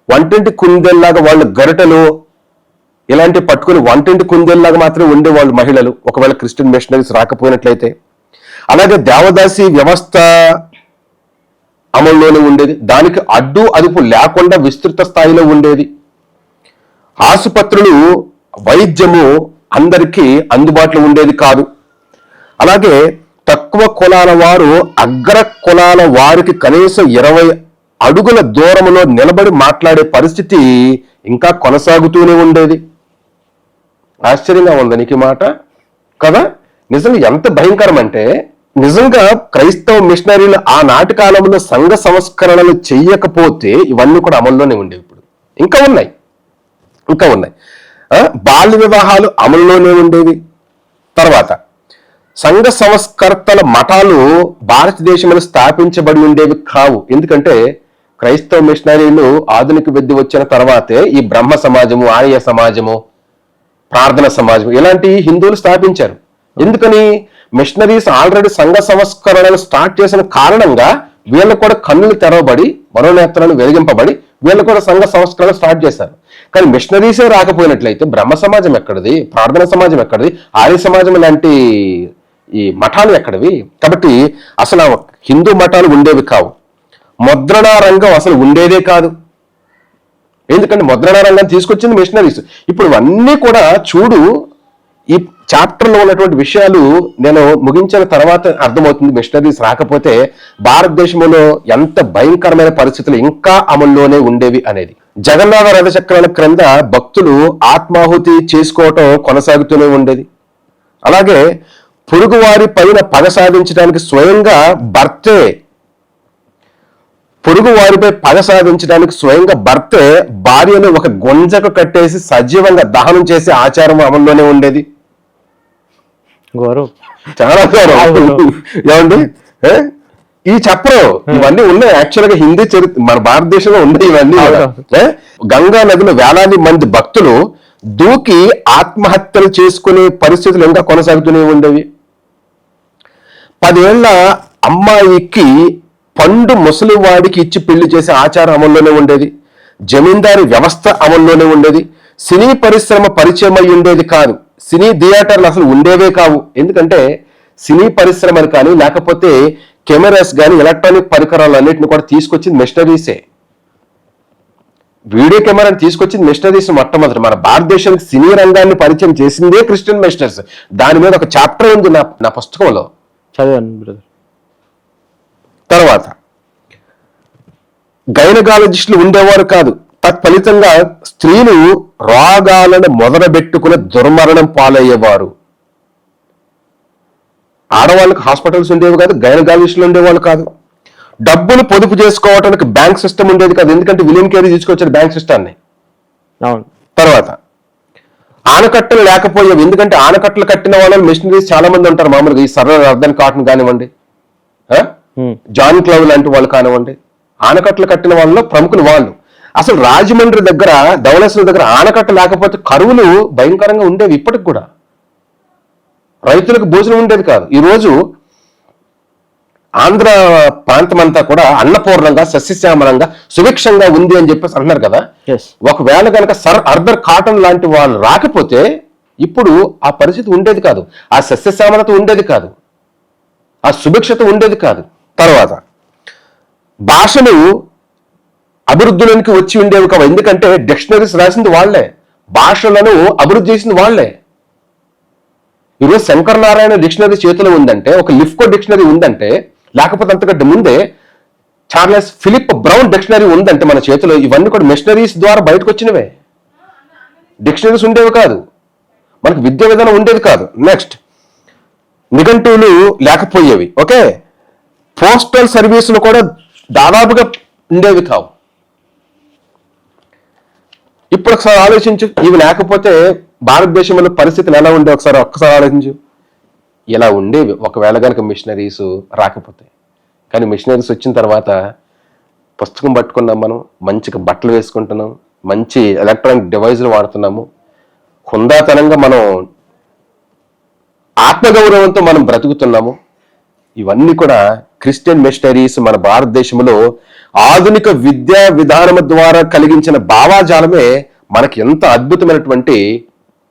వంటింటి కుందేలులాగా వాళ్ళు గరిటెలు ఇలాంటి పట్టుకుని వంటింటి కుందేలులాగా మాత్రమే ఉండేవాళ్ళు మహిళలు ఒకవేళ క్రిస్టియన్ మిషనరీస్ రాకపోయినట్లయితే. అలాగే దేవదాసి వ్యవస్థ అమల్లోనే ఉండేది, దానికి అడ్డు అదుపు లేకుండా విస్తృత స్థాయిలో ఉండేది. ఆసుపత్రులు వైద్యము అందరికీ అందుబాటులో ఉండేది కాదు. అలాగే తక్కువ కులాల వారు అగ్ర కులాల వారికి కనీసం 20 అడుగుల దూరంలో నిలబడి మాట్లాడే పరిస్థితి ఇంకా కొనసాగుతూనే ఉండేది. ఆశ్చర్యంగా ఉంది నీకు మాట కదా. నిజంగా ఎంత భయంకరం అంటే, నిజంగా క్రైస్తవ మిషనరీలు ఆనాటి కాలంలో సంఘ సంస్కరణలు చెయ్యకపోతే ఇవన్నీ కూడా అమల్లోనే ఉండేవి. ఇప్పుడు ఇంకా ఉన్నాయి. బాల్య వివాహాలు అమల్లోనే ఉండేవి. తర్వాత సంఘ సంస్కర్తల మఠాలు భారతదేశంలో స్థాపించబడి ఉండేవి కావు. ఎందుకంటే క్రైస్తవ మిషనరీలు ఆధునిక విద్య వచ్చిన తర్వాతే ఈ బ్రహ్మ సమాజము, ఆర్య సమాజము, ప్రార్థన సమాజం ఇలాంటి హిందువులు స్థాపించారు. ఎందుకని? మిషనరీస్ ఆల్రెడీ సంఘ సంస్కరణలు స్టార్ట్ చేసిన కారణంగా వీళ్ళు కూడా కన్నులు తెరవబడి, మనోనేత్రాలు వెలిగింపబడి వీళ్ళు కూడా సంఘ సంస్కరణ స్టార్ట్ చేశారు. కానీ మిషనరీసే రాకపోయినట్లయితే బ్రహ్మ సమాజం ఎక్కడిది, ప్రార్థన సమాజం ఎక్కడిది, ఆర్య సమాజం లాంటి ఈ మఠాలు ఎక్కడివి? కాబట్టి అసలు హిందూ మఠాలు ఉండేవి కావు. ముద్రణా రంగం అసలు ఉండేదే కాదు. ఎందుకంటే ముద్రణా రంగం తీసుకొచ్చింది మిషనరీస్. ఇప్పుడు ఇవన్నీ కూడా చూడు, ఈ చాప్టర్లో ఉన్నటువంటి విషయాలు నేను ముగించిన తర్వాత అర్థమవుతుంది మిషనరీస్ రాకపోతే భారతదేశంలో ఎంత భయంకరమైన పరిస్థితులు ఇంకా అమల్లోనే ఉండేవి అనేది. జగన్నాథ రథ చక్రాల క్రింద భక్తులు ఆత్మాహుతి చేసుకోవటం కొనసాగుతూనే ఉండేది. అలాగే పొరుగువారి పైన పగ సాధించడానికి స్వయంగా భర్తే భార్యను ఒక గొంజకు కట్టేసి సజీవంగా దహనం చేసే ఆచారం అమల్లోనే ఉండేది. గౌరవ్, చాలా గౌరవం. ఏమండి, ఈ చెప్పరు ఇవన్నీ ఉన్నాయి. యాక్చువల్ గా హిందీ చరిత్ర మన భారతదేశంలో ఉన్నాయి ఇవన్నీ. గంగా నదిలో వేలాది మంది భక్తులు దూకి ఆత్మహత్యలు చేసుకునే పరిస్థితులు ఇంకా కొనసాగుతూనే ఉండేవి. 10 ఏళ్ల అమ్మాయికి పండు ముసలివాడికి ఇచ్చి పెళ్లి చేసే ఆచారం అమల్లోనే ఉండేది. జమీందారీ వ్యవస్థ అమల్లోనే ఉండేది. సినీ పరిశ్రమ పరిచయం అయి ఉండేది కాదు. సినీ థియేటర్లు అసలు ఉండేవే కావు. ఎందుకంటే సినీ పరిశ్రమలు కానీ లేకపోతే కెమెరాస్ కానీ ఎలక్ట్రానిక్ పరికరాలు అన్నింటిని కూడా తీసుకొచ్చింది మిషనరీసే. వీడియో కెమెరాని తీసుకొచ్చింది మిషనరీస్. మొట్టమొదటి మన భారతదేశానికి సినీ రంగాన్ని పరిచయం చేసిందే క్రిస్టియన్ మిషనరీస్. దాని మీద ఒక చాప్టర్ ఉంది నా పుస్తకంలో, చదివాను బ్రదర్. తర్వాత గైనకాలజిస్టులు ఉండేవారు కాదు. తత్ఫలితంగా స్త్రీలు రోగాలను మొదలుపెట్టుకుని దుర్మరణం పాలయ్యేవారు. ఆడవాళ్ళకి హాస్పిటల్స్ ఉండేవి కాదు, గైనకాలజిస్టులు ఉండేవాళ్ళు కాదు. డబ్బులు పొదుపు చేసుకోవడానికి బ్యాంక్ సిస్టమ్ ఉండేది కాదు. ఎందుకంటే విలియం కేరీ తీసుకొచ్చారు బ్యాంక్ సిస్టాన్ని. తర్వాత ఆనకట్టలు లేకపోయేవి. ఎందుకంటే ఆనకట్టలు కట్టిన వాళ్ళు మిషనరీస్ చాలా మంది ఉంటారు. మామూలుగా ఈ సర్ర అర్ధన్ కాటన్ కానివ్వండి, జాన్ క్లవ్ లాంటి వాళ్ళు కానివ్వండి, ఆనకట్టలు కట్టిన వాళ్ళలో ప్రముఖులు వాళ్ళు. అసలు రాజమండ్రి దగ్గర, ధవళేశ్వరం దగ్గర ఆనకట్ట లేకపోతే కరువులు భయంకరంగా ఉండేవి. ఇప్పటికి కూడా రైతులకు భోజనం ఉండేది కాదు. ఈరోజు ఆంధ్ర ప్రాంతం అంతా కూడా అన్నపూర్ణంగా, సస్యశ్యామలంగా, సుభిక్షంగా ఉంది అని చెప్పేసి అంటున్నారు కదా. ఒకవేళ కనుక సర్ అర్ధర్ కాటన్ లాంటి వాళ్ళు రాకపోతే ఇప్పుడు ఆ పరిస్థితి ఉండేది కాదు, ఆ సస్యశ్యామలత ఉండేది కాదు, ఆ సుభిక్షత ఉండేది కాదు. తర్వాత భాషలు అభివృద్ధిలోనికి వచ్చి ఉండేవి కావు. ఎందుకంటే డిక్షనరీస్ రాసింది వాళ్లే, భాషలను అభివృద్ధి చేసింది వాళ్లే. ఈరోజు శంకర నారాయణ డిక్షనరీ చేతిలో ఉందంటే, ఒక లిఫ్కో డిక్షనరీ ఉందంటే, లేకపోతే అంతకంటే ముందే చార్లెస్ ఫిలిప్ బ్రౌన్ డిక్షనరీ ఉందంటే మన చేతిలో, ఇవన్నీ కూడా మిషనరీస్ ద్వారా బయటకు వచ్చినవే. డిక్షనరీస్ ఉండేవి కాదు, మనకు విద్యా విధానం ఉండేది కాదు. నెక్స్ట్ నిఘంటువులు లేకపోయేవి. ఓకే, పోస్టల్ సర్వీసులు కూడా దాదాపుగా ఉండేవి కావు. ఇప్పుడు ఒకసారి ఆలోచించు, ఇవి లేకపోతే భారతదేశంలో పరిస్థితులు ఎలా ఉండే ఒక్కసారి ఆలోచించు. ఇలా ఉండేవి ఒకవేళ కనుక మిషనరీస్ రాకపోతే. కానీ మిషనరీస్ వచ్చిన తర్వాత పుస్తకం పట్టుకున్నాం, మనం మంచిగా బట్టలు వేసుకుంటున్నాం, మంచి ఎలక్ట్రానిక్ డివైజులు వాడుతున్నాము, హుందాతనంగా మనం ఆత్మగౌరవంతో మనం బ్రతుకుతున్నాము. ఇవన్నీ కూడా క్రిస్టియన్ మిషనరీస్ మన భారతదేశంలో ఆధునిక విద్యా విధానం ద్వారా కలిగించిన భావాజాలమే మనకి ఎంత అద్భుతమైనటువంటి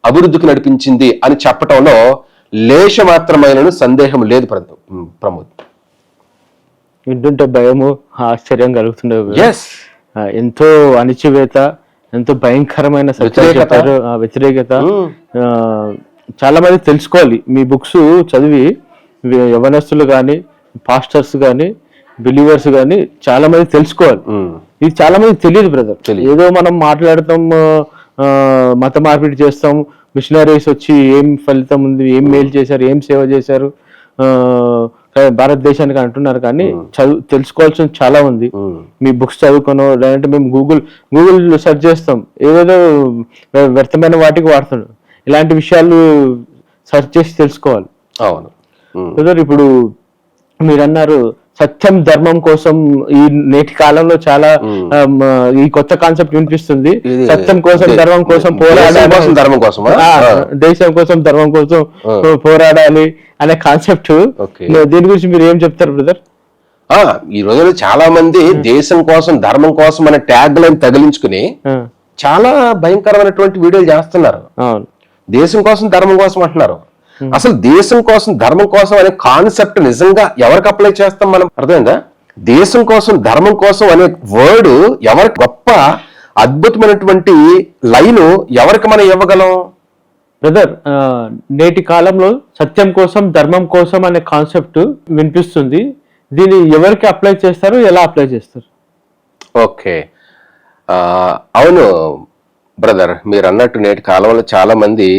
అభివృద్ధికి నడిపించింది అని చెప్పటంలో లేశమాత్రమైన సందేహం లేదు ప్రమోద్. వింటుంటే భయము, ఆశ్చర్యం కలుగుతుండే. ఎంతో అణిచివేత, ఎంతో భయంకరమైన సత్యాలు వ్యతిరేకత. చెప్పారు. ఆ వ్యతిరేకత చాలా మంది తెలుసుకోవాలి. మీ బుక్స్ చదివి యవనస్తులు కానీ, పాస్టర్స్ కానీ, బిలీవర్స్ కానీ చాలా మంది తెలుసుకోవాలి. ఇది చాలా మంది తెలియదు బ్రదర్. ఏదో మనం మాట్లాడతాం, మత మార్పిడి చేస్తాం, మిషనరీస్ వచ్చి ఏం ఫలితం ఉంది, ఏం మేలు చేశారు, ఏం సేవ చేశారు భారతదేశానికి అంటున్నారు, కానీ తెలుసుకోవాల్సింది చాలా ఉంది. మీ బుక్స్ చదువుకోను, లేదంటే మేము గూగుల్ సెర్చ్ చేస్తాం, ఏదేదో వ్యర్థమైన వాటికి వాడుతున్నాం. ఇలాంటి విషయాలు సెర్చ్ చేసి తెలుసుకోవాలి. అవును బ్రదర్, ఇప్పుడు మీరు అన్నారు సత్యం ధర్మం కోసం ఈ నేటి కాలంలో చాలా ఈ కొత్త కాన్సెప్ట్ వినిపిస్తుంది. సత్యం కోసం ధర్మం కోసం పోరాడాలి, ధర్మం కోసం, దేశం కోసం ధర్మం కోసం పోరాడాలి అనే కాన్సెప్ట్. దీని గురించి మీరు ఏం చెప్తారు బ్రదర్? ఈ రోజుల్లో చాలా మంది దేశం కోసం ధర్మం కోసం అనే ట్యాగ్ లైన్ తగిలించుకుని చాలా భయంకరమైనటువంటి వీడియోలు చేస్తున్నారు. దేశం కోసం ధర్మం కోసం అంటున్నారు. అసలు దేశం కోసం ధర్మం కోసం అనే కాన్సెప్ట్ నిజంగా ఎవరికి అప్లై చేస్తాం మనం? అర్థమైందా? దేశం కోసం ధర్మం కోసం అనే వర్డ్ ఎవరికి గొప్ప అద్భుతమైనటువంటి లైను ఎవరికి మనం ఇవ్వగలం బ్రదర్? నేటి కాలంలో సత్యం కోసం ధర్మం కోసం అనే కాన్సెప్ట్ వినిపిస్తుంది. దీన్ని ఎవరికి అప్లై చేస్తారు, ఎలా అప్లై చేస్తారు? ఓకే, అవును బ్రదర్, మీరు అన్నట్టు నేటి కాలంలో చాలా మంది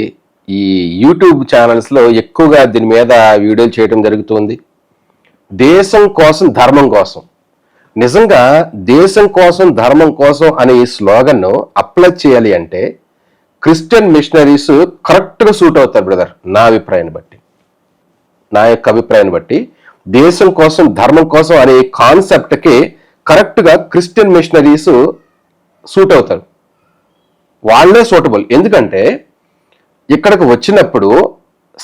ఈ యూట్యూబ్ ఛానల్స్ లో ఎక్కువగా దీని మీద వీడియోలు చేయడం జరుగుతుంది. దేశం కోసం ధర్మం కోసం. నిజంగా దేశం కోసం ధర్మం కోసం అనే ఈ స్లోగన్ అప్లై చేయాలి అంటే క్రిస్టియన్ మిషనరీస్ కరెక్ట్ గా సూట్ అవుతారు బ్రదర్. నా అభిప్రాయాన్ని బట్టి, నా యొక్క అభిప్రాయాన్ని బట్టి దేశం కోసం ధర్మం కోసం అనే కాన్సెప్ట్ కి కరెక్ట్ గా క్రిస్టియన్ మిషనరీస్ సూట్ అవుతారు. వాళ్ళే సూటబుల్. ఎందుకంటే ఇక్కడికి వచ్చినప్పుడు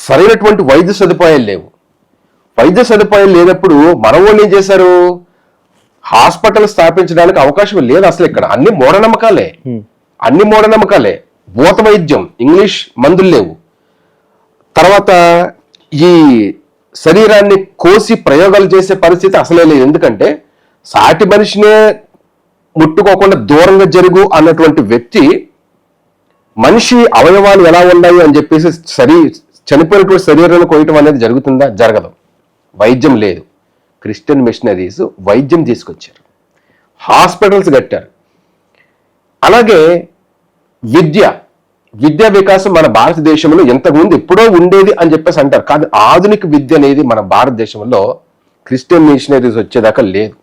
సరైనటువంటి వైద్య సదుపాయాలు లేవు. వైద్య సదుపాయాలు లేనప్పుడు మన వాళ్ళు ఏం చేశారు? హాస్పిటల్ స్థాపించడానికి అవకాశం లేదు అసలు. ఇక్కడ అన్ని మూఢనమ్మకాలే. భూత వైద్యం, ఇంగ్లీష్ మందులు లేవు. తర్వాత ఈ శరీరాన్ని కోసి ప్రయోగాలు చేసే పరిస్థితి అసలే లేదు. ఎందుకంటే సాటి మనిషినే ముట్టుకోకుండా దూరంగా జరుగు అన్నటువంటి వ్యక్తి మనిషి అవయవాలు ఎలా ఉన్నాయి అని చెప్పేసి చనిపోయినటువంటి శరీరాన్ని కోయటం అనేది జరుగుతుందా? జరగదు. వైద్యం లేదు. క్రిస్టియన్ మిషనరీస్ వైద్యం తీసుకొచ్చారు, హాస్పిటల్స్ కట్టారు. అలాగే విద్యా వికాసం మన భారతదేశంలో ఇంతకుముందు ఎప్పుడో ఉండేది అని చెప్పేసి అంటారు, కానీ ఆధునిక విద్య అనేది మన భారతదేశంలో క్రిస్టియన్ మిషనరీస్ వచ్చేదాకా లేదు.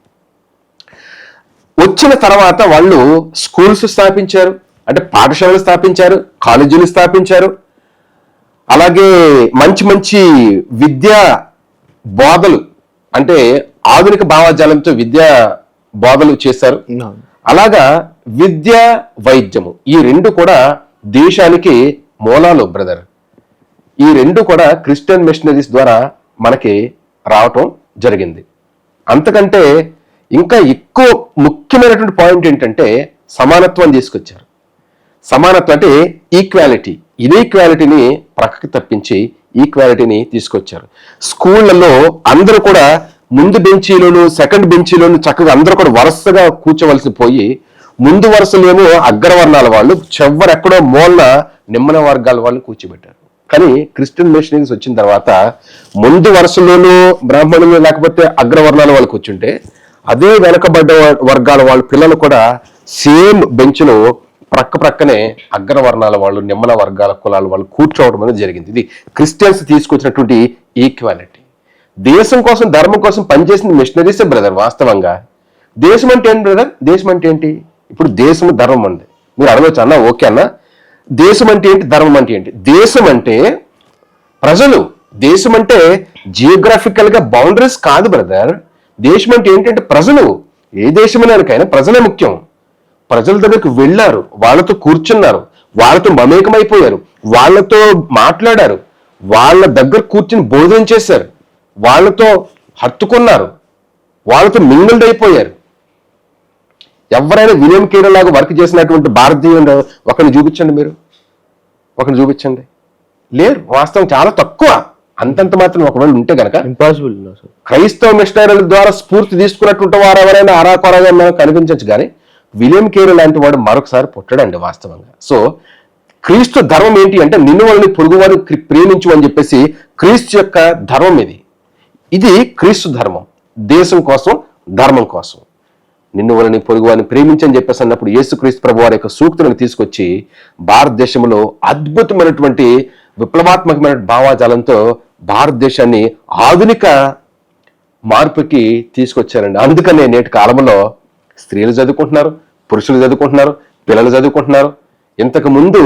వచ్చిన తర్వాత వాళ్ళు స్కూల్స్ స్థాపించారు, అంటే పాఠశాలలు స్థాపించారు, కాలేజీలు స్థాపించారు. అలాగే మంచి మంచి విద్యా బోధలు, అంటే ఆధునిక భావజాలంతో విద్యా బోధలు చేశారు. అలాగా విద్య, వైద్యము ఈ రెండు కూడా దేశానికి మూలాలు బ్రదర్. ఈ రెండు కూడా క్రిస్టియన్ మిషనరీస్ ద్వారా మనకి రావటం జరిగింది. అంతకంటే ఇంకా ఎక్కువ ముఖ్యమైనటువంటి పాయింట్ ఏంటంటే సమానత్వం తీసుకొచ్చారు. సమానత్వం అంటే ఈక్వాలిటీ. ఇన్ఈక్వాలిటీని ప్రక్కకి తప్పించి ఈక్వాలిటీని తీసుకొచ్చారు. స్కూళ్లలో అందరూ కూడా ముందు బెంచీలోను, సెకండ్ బెంచీలోను చక్కగా అందరూ కూడా వరుసగా కూర్చోవలసి పోయి, ముందు వరుసలేమో అగ్రవర్ణాల వాళ్ళు, చివరెక్కడో మూలన నిమ్మన వర్గాల వాళ్ళు కూర్చోబెట్టారు. కానీ క్రిస్టియన్ మిషనరీస్ వచ్చిన తర్వాత ముందు వరుసలోనూ బ్రాహ్మణులు లేకపోతే అగ్రవర్ణాల వాళ్ళు కూర్చుంటే, అదే వెనకబడ్డ వర్గాల వాళ్ళ పిల్లలు కూడా సేమ్ బెంచ్లో ప్రక్కనే అగ్రవర్ణాల వాళ్ళు, నిమ్మన వర్గాల కులాల వాళ్ళు కూర్చోవడం అనేది జరిగింది. ఇది క్రిస్టియన్స్ తీసుకొచ్చినటువంటి ఈక్వాలిటీ. దేశం కోసం ధర్మం కోసం పనిచేసిన మిషనరీసే బ్రదర్. వాస్తవంగా దేశం అంటే ఏంటి బ్రదర్? దేశం అంటే ఏంటి? ఇప్పుడు దేశము ధర్మం అండి. మీరు అడగవచ్చు అన్న, ఓకే అన్న, దేశం అంటే ఏంటి, ధర్మం అంటే ఏంటి? దేశం అంటే ప్రజలు. దేశం అంటే జియోగ్రాఫికల్ గా బౌండరీస్ కాదు బ్రదర్. దేశం అంటే ఏంటంటే ప్రజలు. ఏ దేశమైనా ప్రజలే ముఖ్యం. ప్రజల దగ్గరకు వెళ్ళారు, వాళ్ళతో కూర్చున్నారు, వాళ్ళతో మమేకమైపోయారు, వాళ్ళతో మాట్లాడారు, వాళ్ళ దగ్గర కూర్చుని భోజనం చేశారు, వాళ్ళతో హత్తుకున్నారు, వాళ్ళతో మింగిల్డ్ అయిపోయారు. ఎవరైనా విలియం కేరీ లాగా వర్క్ చేసినటువంటి భారతీయులు ఒకరిని చూపించండి, మీరు ఒకరిని చూపించండి. లేరు. వాస్తవం చాలా తక్కువ. అంతంత మాత్రం ఒకవేళ ఉంటే గనక ఇంపాసిబుల్. క్రైస్తవ మిషనరీల ద్వారా స్ఫూర్తి తీసుకున్నటువంటి వారు ఎవరైనా ఆరాకొరగా మనం కనిపించవచ్చు, కానీ విలియం కేరీ లాంటి వాడు మరొకసారి పుట్టడండి వాస్తవంగా. సో క్రీస్తు ధర్మం ఏంటి అంటే నిన్ను వాళ్ళని పొరుగువారు ప్రేమించు అని చెప్పేసి క్రీస్తు యొక్క ధర్మం ఇది క్రీస్తు ధర్మం. దేశం కోసం, ధర్మం కోసం. నిన్ను వాళ్ళని పొరుగువారిని ప్రేమించని చెప్పేసి అన్నప్పుడు యేసుక్రీస్తు ప్రభు వారి యొక్క సూక్తులను తీసుకొచ్చి భారతదేశంలో అద్భుతమైనటువంటి విప్లవాత్మకమైన భావాజాలంతో భారతదేశాన్ని ఆధునిక మార్పుకి తీసుకొచ్చారండి. అందుకనే నేటి కాలంలో స్త్రీలు చదువుకుంటున్నారు, పురుషులు చదువుకుంటున్నారు, పిల్లలు చదువుకుంటున్నారు. ఇంతకు ముందు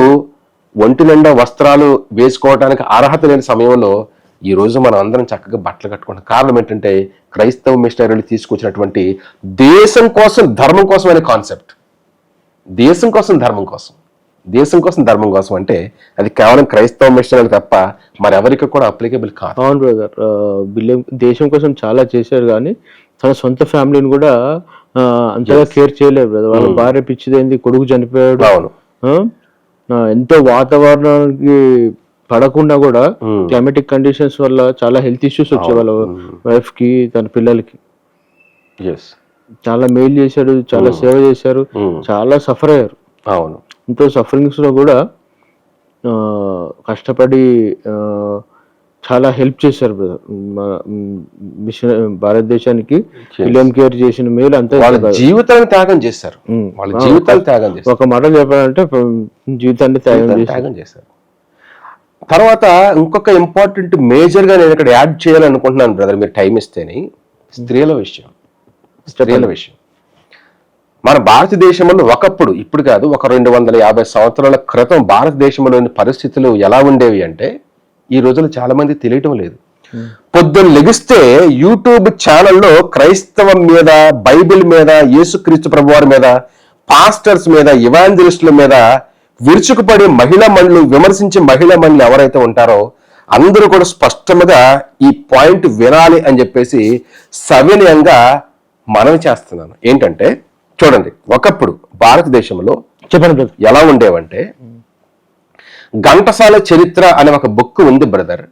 ఒంటి నిండా వస్త్రాలు వేసుకోవడానికి అర్హత లేని సమయంలో ఈ రోజు మనం అందరం చక్కగా బట్టలు కట్టుకుంటాం. కారణం ఏంటంటే క్రైస్తవ మిషనరీలు తీసుకొచ్చినటువంటి దేశం కోసం ధర్మం కోసం అనే కాన్సెప్ట్. దేశం కోసం ధర్మం కోసం, దేశం కోసం ధర్మం కోసం అంటే అది కేవలం క్రైస్తవ మిషనరీలు తప్ప మరెవరికి కూడా అప్లికేబుల్ కాదు. అవును బ్రదర్, దేశం కోసం చాలా చేశారు కానీ తన సొంత ఫ్యామిలీని కూడా అంతగా కేర్ చేయలేదు బ్రదర్. వాళ్ళ భార్య పిచ్చిదైంది, కొడుకు చనిపోయాడు. అవును, ఎంతో వాతావరణానికి పడకుండా కూడా క్లైమాటిక్ కండిషన్స్ వల్ల చాలా హెల్త్ ఇష్యూస్ వచ్చాయి వాళ్ళ వైఫ్ కి, తన పిల్లలకి. చాలా మెయిల్ చేశాడు, చాలా సేవ చేశారు, చాలా సఫర్ అయ్యారు. అవును, ఎంతో సఫరింగ్స్ లో కూడా కష్టపడి చాలా హెల్ప్ చేశారు బ్రదర్. మిషన్ భారతదేశానికి విలియం కేర్ చేసిన మేలు అంతా వాళ్ళ జీవితాన్ని త్యాగం చేశారు. వాళ్ళ జీవితాలు త్యాగం చేశారు. ఒక మాట చెప్పాలంటే జీవితాన్ని త్యాగం చేశారు. తర్వాత ఇంకొక ఇంపార్టెంట్ మేజర్ గా నేను ఇక్కడ యాడ్ చేయాలనుకుంటున్నాను బ్రదర్, మీరు టైం ఇస్తేనే. స్త్రీల విషయం. మన భారతదేశంలో ఒకప్పుడు, ఇప్పుడు కాదు, ఒక 250 సంవత్సరాల క్రితం భారతదేశంలోని పరిస్థితులు ఎలా ఉండేవి అంటే ఈ రోజులు చాలా మంది తెలియటం లేదు. పొద్దున్న లెగిస్తే యూట్యూబ్ ఛానల్లో క్రైస్తవం మీద, బైబిల్ మీద, యేసుక్రీస్తు ప్రభువారి మీద, పాస్టర్స్ మీద, ఇవాంజలిస్టుల మీద విరుచుకుపడి మహిళా మండలి విమర్శించే మహిళా మండలి ఎవరైతే ఉంటారో అందరూ కూడా స్పష్టంగా ఈ పాయింట్ వినాలి అని చెప్పేసి సవినయంగా మనవి చేస్తున్నాను. ఏంటంటే చూడండి, ఒకప్పుడు భారతదేశంలో చెప్పండి ఎలా ఉండేవంటే, ఘంటసాల చరిత్ర అనే ఒక బుక్ ఉంది బ్రదర్.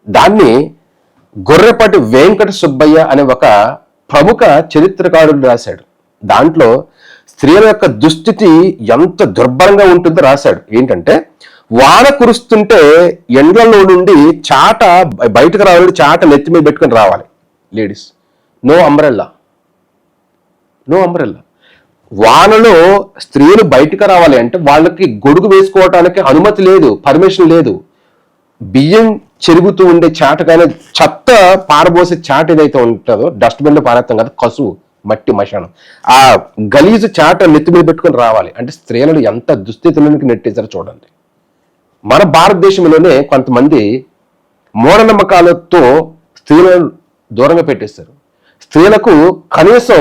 దాన్ని గొర్రెపాటి వెంకట సుబ్బయ్య అనే ఒక ప్రముఖ చరిత్రకారుడు రాశాడు. దాంట్లో స్త్రీల యొక్క దుస్థితి ఎంత దుర్భరంగా ఉంటుందో రాశాడు. ఏంటంటే, వాన కురుస్తుంటే ఎండ్లలో నుండి చాట బయటకు రావాలి, చాట నెత్తి మీద పెట్టుకుని రావాలి లేడీస్. No umbrella. వానలో స్త్రీలు బయటకు రావాలి అంటే వాళ్ళకి గొడుగు వేసుకోవటానికి అనుమతి లేదు, పర్మిషన్ లేదు. బియ్యం చెరుగుతూ ఉండే చాట కానీ, చెత్త పారబోసే చాట ఏదైతే ఉంటుందో డస్ట్బిన్ లో పారేస్తాం కదా, కసువు, మట్టి, మశానం, ఆ గలీజు చాట నెత్తి మీద పెట్టుకుని రావాలి అంటే స్త్రీలను ఎంత దుస్థితిలోనికి నెట్టేశారో చూడండి. మన భారతదేశంలోనే కొంతమంది మూఢనమ్మకాలతో స్త్రీలను దూరంగా పెట్టేశారు. స్త్రీలకు కనీసం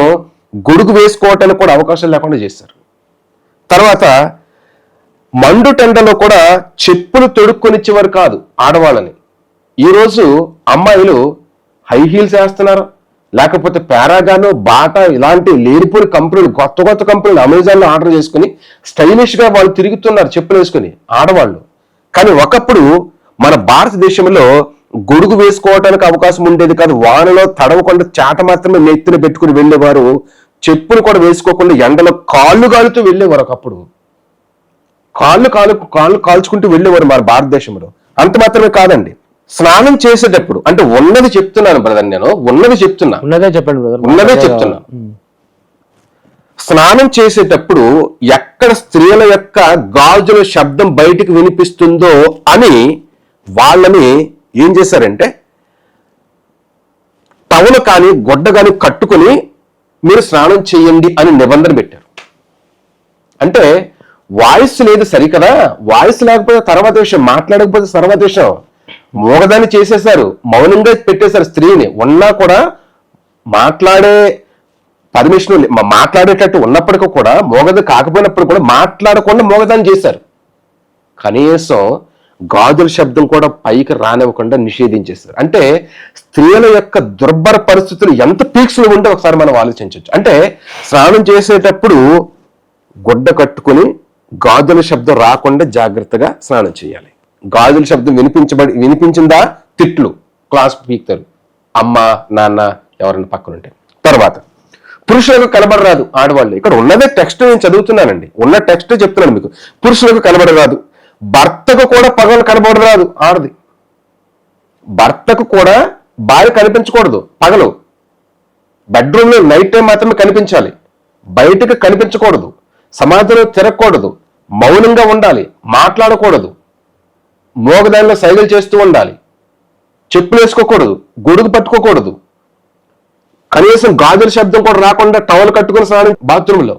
గొడుగు వేసుకోవటానికి కూడా అవకాశం లేకుండా చేశారు. తర్వాత మండు టెండలో కూడా చెప్పులు తొడుక్కొనిచ్చేవారు కాదు ఆడవాళ్ళని. ఈరోజు అమ్మాయిలు హై హీల్స్ వేస్తున్నారు, లేకపోతే పారాగాను, బాటా ఇలాంటి లేనిపోని కంపెనీలు, కొత్త కంపెనీలు అమెజాన్లో ఆర్డర్ చేసుకుని స్టైలిష్ గా వాళ్ళు తిరుగుతున్నారు చెప్పులు వేసుకుని ఆడవాళ్ళు. కానీ ఒకప్పుడు మన భారతదేశంలో గొడుగు వేసుకోవడానికి అవకాశం ఉండేది కాదు. వానలో తడవకుండా చాట మాత్రమే నెత్తిన పెట్టుకుని వెళ్ళేవారు. చెప్పులు కూడా వేసుకోకుండా ఎండలో కాళ్ళు కాలుతూ వెళ్ళేవారు. ఒకప్పుడు కాళ్ళు కాల్చుకుంటూ వెళ్ళేవారు మన భారతదేశంలో. అంత మాత్రమే కాదండి, స్నానం చేసేటప్పుడు, అంటే ఉన్నది చెప్తున్నాను బ్రదర్, నేను ఉన్నదే చెప్తున్నా. స్నానం చేసేటప్పుడు ఎక్కడ స్త్రీల యొక్క గాజుల శబ్దం బయటికి వినిపిస్తుందో అని వాళ్ళని ఏం చేశారంటే టవల్ కానీ గొడ్డ కానీ కట్టుకుని మీరు స్నానం చేయండి అని నిబంధన పెట్టారు. అంటే వాయిస్ లేదు సరికదా, వాయిస్ లేకపోతే తర్వాత విషయం, మాట్లాడకపోతే తర్వాత విషయం. మోగదాన్ని చేసేశారు, మౌనంగా పెట్టేశారు స్త్రీని. ఉన్నా కూడా మాట్లాడే పర్మిషన్ మాట్లాడేటట్టు ఉన్నప్పటికీ కూడా, మోగది కాకపోయినప్పుడు కూడా మాట్లాడకుండా మోగదాన్ని చేశారు. కనీసం గాజుల శబ్దం కూడా పైకి రానివ్వకుండా నిషేధించేస్తారు. అంటే స్త్రీల యొక్క దుర్భర పరిస్థితులు ఎంత పీక్స్ లో ఉంటే ఒకసారి మనం ఆలోచించవచ్చు. అంటే స్నానం చేసేటప్పుడు గుడ్డ కట్టుకుని గాజుల శబ్దం రాకుండా జాగ్రత్తగా స్నానం చేయాలి. గాజుల శబ్దం వినిపించిందా తిట్లు, క్లాస్ పీక్తారు అమ్మ నాన్న ఎవరైనా పక్కనుంటే. తర్వాత పురుషులకు కనబడరాదు ఆడవాళ్ళు. ఇక్కడ ఉన్నదే టెక్స్ట్ నేను చదువుతున్నానండి, ఉన్న టెక్స్ట్ చెప్తున్నాను మీకు. పురుషులకు కనబడరాదు, భర్తకు కూడా పగలు కనబడరాదు ఆడది. భర్తకు కూడా భార్య కనిపించకూడదు పగలు. బెడ్రూమ్లో నైట్ టైం మాత్రమే కనిపించాలి, బయటకు కనిపించకూడదు, సమాజంలో తిరగకూడదు, మౌనంగా ఉండాలి, మాట్లాడకూడదు, మోగదానిలో సైగలు చేస్తూ ఉండాలి, చెప్పులు వేసుకోకూడదు, గొడుగు పట్టుకోకూడదు, కనీసం గాజుల శబ్దం కూడా రాకుండా టవల్ కట్టుకుని స్నానం బాత్రూంలో.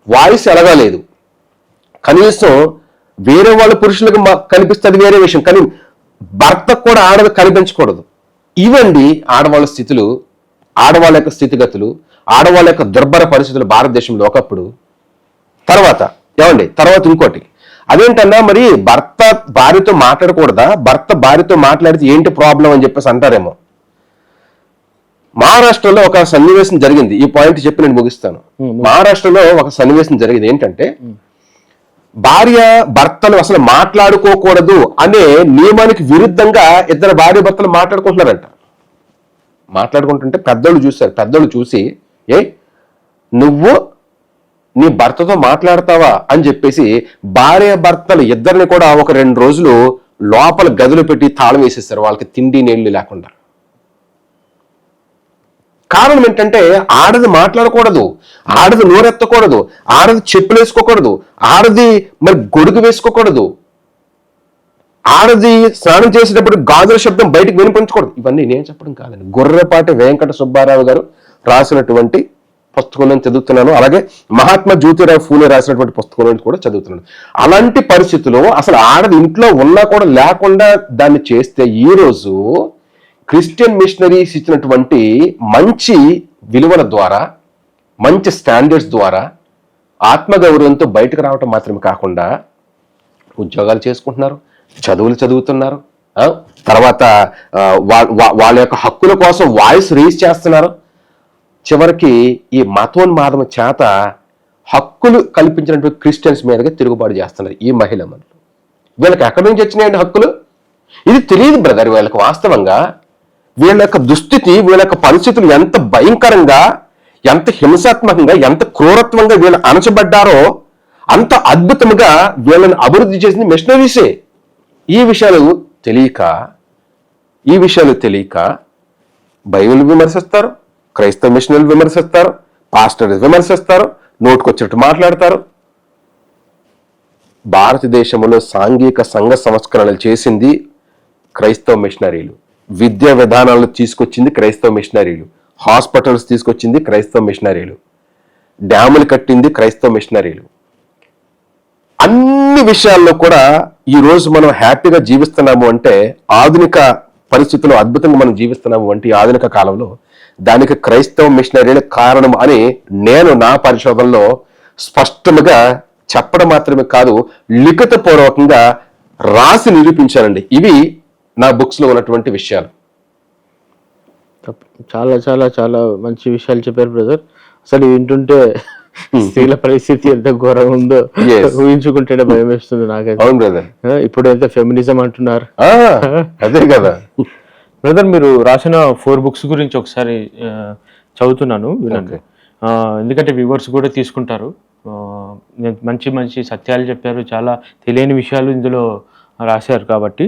వాయిస్ ఎలగలేదు, కనీసం వేరే వాళ్ళ పురుషులకు కనిపిస్తుంది వేరే విషయం, కానీ భర్తకు కూడా ఆడది కనిపించకూడదు. ఇవండి ఆడవాళ్ళ స్థితులు, ఆడవాళ్ళ యొక్క స్థితిగతులు, ఆడవాళ్ళ యొక్క దుర్భర పరిస్థితులు భారతదేశంలో ఒకప్పుడు. తర్వాత ఇంకోటి అదేంటన్నా, మరి భర్త భార్యతో మాట్లాడకూడదా? భర్త భార్యతో మాట్లాడితే ఏంటి ప్రాబ్లం అని చెప్పేసి అంటారేమో. మహారాష్ట్రలో ఒక సన్నివేశం జరిగింది, ఈ పాయింట్ చెప్పి నేను ముగిస్తాను. మహారాష్ట్రలో ఒక సన్నివేశం జరిగింది ఏంటంటే, భార్య భర్తలు అసలు మాట్లాడుకోకూడదు అనే నియమానికి విరుద్ధంగా ఇద్దరు భార్య భర్తలు మాట్లాడుకుంటున్నారంట. మాట్లాడుకుంటుంటే పెద్దోళ్ళు చూశారు, పెద్దోళ్ళు చూసి నువ్వు నీ భర్తతో మాట్లాడతావా అని చెప్పేసి భార్య భర్తలు ఇద్దరిని కూడా ఒక 2 రోజులు లోపల గదులు పెట్టి తాళం వేసేస్తారు, వాళ్ళకి తిండి నీళ్లు లేకుండా. కారణం ఏంటంటే ఆడది మాట్లాడకూడదు, ఆడది నోరెత్తకూడదు, ఆడది చెప్పులు వేసుకోకూడదు, ఆడది మరి గొడుగు వేసుకోకూడదు, ఆడది స్నానం చేసేటప్పుడు గాజుల శబ్దం బయటకు వినిపించకూడదు. ఇవన్నీ నేను చెప్పడం కాదండి, గొర్రెపాటి వెంకట సుబ్బారావు గారు రాసినటువంటి పుస్తకంలో చదువుతున్నాను. అలాగే మహాత్మా జ్యోతిరావు ఫూలే రాసినటువంటి పుస్తకంలో కూడా చదువుతున్నాను. అలాంటి పరిస్థితుల్లో అసలు ఆడది ఇంట్లో ఉన్నా కూడా లేకుండా దాన్ని చేస్తే ఈ రోజు క్రిస్టియన్ మిషనరీస్ ఇచ్చినటువంటి మంచి విలువల ద్వారా, మంచి స్టాండర్డ్స్ ద్వారా ఆత్మగౌరవంతో బయటకు రావటం మాత్రమే కాకుండా ఉద్యోగాలు చేసుకుంటున్నారు, చదువులు చదువుతున్నారు, తర్వాత వాళ్ళ యొక్క హక్కుల కోసం వాయిస్ రేజ్ చేస్తున్నారు. చివరికి ఈ మతోన్మాదం చేత హక్కులు కల్పించినటువంటి క్రిస్టియన్స్ మీదగా తిరుగుబాటు చేస్తున్నారు ఈ మహిళ మనులు. వీళ్ళకి ఎక్కడి నుంచి వచ్చినాయండి హక్కులు? ఇది తెలియదు బ్రదర్ వీళ్ళకి. వాస్తవంగా వీళ్ళ యొక్క దుస్థితి, వీళ్ళ యొక్క పరిస్థితులు ఎంత భయంకరంగా, ఎంత హింసాత్మకంగా, ఎంత క్రూరత్వంగా వీళ్ళు అణచబడ్డారో అంత అద్భుతంగా వీళ్ళని అభివృద్ధి చేసింది మిషనరీసే. ఈ విషయాలు తెలియక బైబిల్ విమర్శిస్తారు, క్రైస్తవ మిషనరీలు విమర్శిస్తారు, పాస్టర్ విమర్శిస్తారు, నోటుకొచ్చినట్టు మాట్లాడతారు. భారతదేశంలో సాంఘిక సంఘ సంస్కరణలు చేసింది క్రైస్తవ మిషనరీలు, విద్యా విధానాలు తీసుకొచ్చింది క్రైస్తవ మిషనరీలు, హాస్పిటల్స్ తీసుకొచ్చింది క్రైస్తవ మిషనరీలు, డ్యాములు కట్టింది క్రైస్తవ మిషనరీలు. అన్ని విషయాల్లో కూడా ఈ రోజు మనం హ్యాపీగా జీవిస్తున్నాము అంటే, ఆధునిక పరిస్థితుల్లో అద్భుతంగా మనం జీవిస్తున్నాము అంటే ఈ ఆధునిక కాలంలో దానికి క్రైస్తవ మిషనరీల కారణం అని నేను నా పరిశోధనలో స్పష్టంగా చెప్పడం మాత్రమే కాదు, లిఖిత పూర్వకంగా రాసి నిరూపించానండి. ఇవి నా బుక్స్ లో ఉన్నటువంటి విషయాలు. చాలా చాలా చాలా మంచి విషయాలు చెప్పారు బ్రదర్. అసలు వింటుంటే స్త్రీల పరిస్థితి ఎంత ఘోరంగా ఉందో ఊహించుకుంటే భయం వేస్తుంది నాకైతే. అవును బ్రదర్, ఇప్పుడు ఎంత ఫెమినిజం అంటున్నారు. అదే కదా బ్రదర్, మీరు రాసిన 4 books గురించి ఒకసారి చదువుతున్నాను వినండి. ఎందుకంటే వ్యూవర్స్ కూడా తీసుకుంటారు. మంచి మంచి సత్యాలు చెప్పారు, చాలా తెలియని విషయాలు ఇందులో రాశారు. కాబట్టి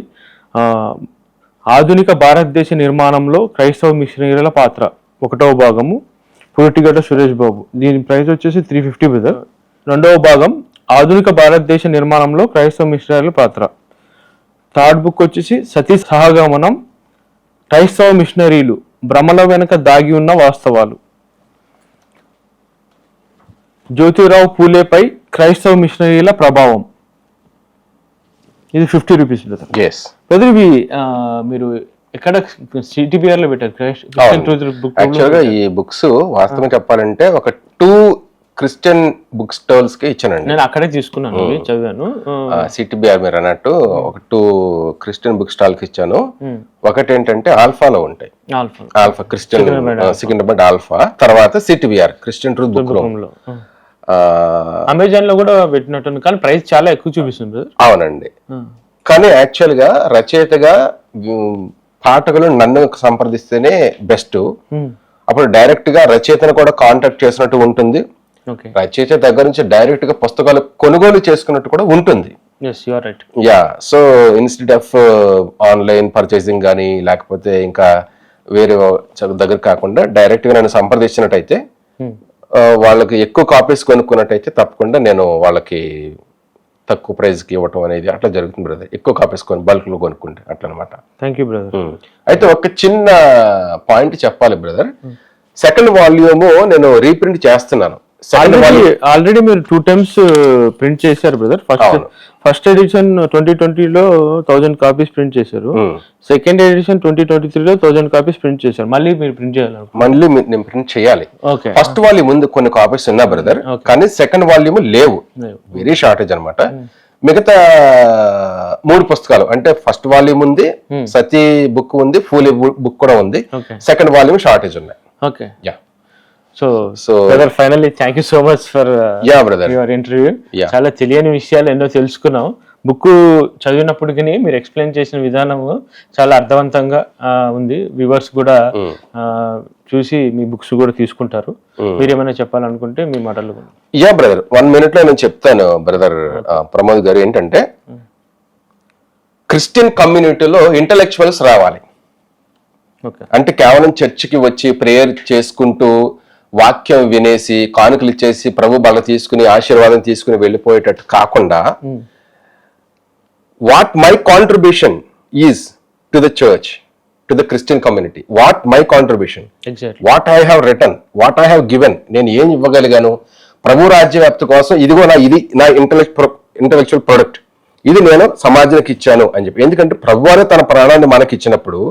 ఆధునిక భారతదేశ నిర్మాణంలో క్రైస్తవ మిషనరీల పాత్ర 1వ భాగము, పురిటిగడ్డ సురేష్ బాబు. దీని ప్రైస్ వచ్చేసి 350 బ్రదర్. 2వ భాగం ఆధునిక భారతదేశ నిర్మాణంలో క్రైస్తవ మిషనరీల పాత్ర. 3rd book వచ్చేసి సతీ సహగమనం, క్రైస్తవ మిషనరీలు భ్రమల వెనుక దాగి ఉన్న వాస్తవాలు. జ్యోతిరావు పూలేపై క్రైస్తవ మిషనరీల ప్రభావం. ఇది 50 రూపీస్ బ్రదర్. బ్రదర్, ఇవి మీరు ఎక్కడ సిటీబీఆర్ లో పెట్టారు? యాక్చువల్గా ఈ బుక్స్ వాస్తవంగా చెప్పాలంటే ఒక 2 క్రిస్టియన్ బుక్ స్టాల్స్ కి ఇచ్చానండి. నేను అక్కడే తీసుకున్నాను, చదివాను. సిటీబీఆర్ మీరు అన్నట్టు ఒక 2 క్రిస్టియన్ బుక్ స్టాల్ కి ఇచ్చాను. ఒకటి ఏంటంటే ఆల్ఫాలో ఉంటాయి, ఆల్ఫా క్రిస్టియన్ సికింద్రాబాద్ ఆల్ఫా, తర్వాత సిటీబీఆర్ క్రిస్టియన్ ట్రూత్ బుక్ రూమ్ లో. అమెజాన్ లో కూడా పెట్టినట్టు, కానీ ప్రైస్ చాలా ఎక్కువ చూపిస్తుంది. అవునండి, కానీ యాక్చువల్ గా రచయితగా పాఠకులు నన్ను సంప్రదిస్తేనే బెస్ట్. అప్పుడు డైరెక్ట్ గా రచయితను కూడా కాంటాక్ట్ చేసినట్టు ఉంటుంది, ఓకే. రచయిత దగ్గర నుంచి డైరెక్ట్ గా పుస్తకాలు కొనుగోలు చేసుకున్నట్టు కూడా ఉంటుంది. Yes, you are right. Yeah, so instead of online purchasing కానీ లేకపోతే ఇంకా వేరే దగ్గర కాకుండా డైరెక్ట్ గా నన్ను సంప్రదించినట్టయితే వాళ్ళకి ఎక్కువ కాపీస్ కొనుక్కున్నట్టయితే తప్పకుండా నేను వాళ్ళకి తక్కువ ప్రైస్కి ఇవ్వటం అనేది అట్లా జరుగుతుంది బ్రదర్. ఎక్కువ కాపీస్ బల్క్ లో కొనుక్కుంటే అట్లా అనమాట. Thank you brother. అయితే ఒక చిన్న పాయింట్ చెప్పాలి బ్రదర్. సెకండ్ వాల్యూమ్ నేను రీప్రింట్ చేస్తున్నాను. ఆల్రెడీ మీరు 2 times ప్రింట్ చేశారు బ్రదర్. ఫస్ట్ ఎడిషన్ 2020లో 1000 కాపీస్ ప్రింట్ చేశారు. సెకండ్ ఎడిషన్ 2023లో 1000 కాపీస్ ప్రింట్ చేశారు. మళ్ళీ మీరు ప్రింట్ చేయాలి. మళ్ళీ నేను ప్రింట్ చేయాలి. ఫస్ట్ వాల్యూమ్ ముందు కొన్ని కాపీస్ ఉన్నా బ్రదర్, కానీ సెకండ్ వాల్యూమ్ లేవు, వెరీ షార్టేజ్ అనమాట. మిగతా 3 పుస్తకాలు అంటే ఫస్ట్ వాల్యూమ్ ఉంది, సతీ బుక్ ఉంది, ఫూలీ బుక్ కూడా ఉంది. సెకండ్ వాల్యూమ్ షార్టేజ్ ఉన్నాయి. Okay, yeah. So brother, finally thank you so much for your interview. చాలా తెలియని విషయాలు ఎన్నో తెలుసుకున్నాం. బుక్ చదివినప్పటికీ మీరు ఎక్స్ప్లెయిన్ చేసిన విధానం చాలా అర్థవంతంగా ఉంది. వ్యూవర్స్ కూడా చూసి మీ బుక్స్ కూడా తీసుకుంటారు. మీరు ఏమైనా చెప్పాలనుకుంటే మీ మాటలు. యా బ్రదర్, 1 minute లో నేను చెప్తాను బ్రదర్ ప్రమోద్ గారు. ఏంటంటే క్రిస్టియన్ కమ్యూనిటీలో ఇంటలెక్చువల్స్ రావాలి. అంటే కేవలం చర్చికి వచ్చి ప్రేయర్ చేసుకుంటూ వాక్యం వినేసి కానుకలు ఇచ్చేసి ప్రభు బల తీసుకుని ఆశీర్వాదం తీసుకుని వెళ్ళిపోయేటట్టు కాకుండా, what my contribution is to the church, to the Christian community, what my contribution, what I have return, what I have given, నేను ఏం ఇవ్వగలిగాను ప్రభు రాజ్య వ్యాప్తి కోసం, ఇదిగో ఇది నా ఇంటలెక్చువల్ ప్రొడక్ట్, ఇది నేను సమాజానికి ఇచ్చాను అని చెప్పి. ఎందుకంటే ప్రభు అనే తన ప్రాణాన్ని మనకి ఇచ్చినప్పుడు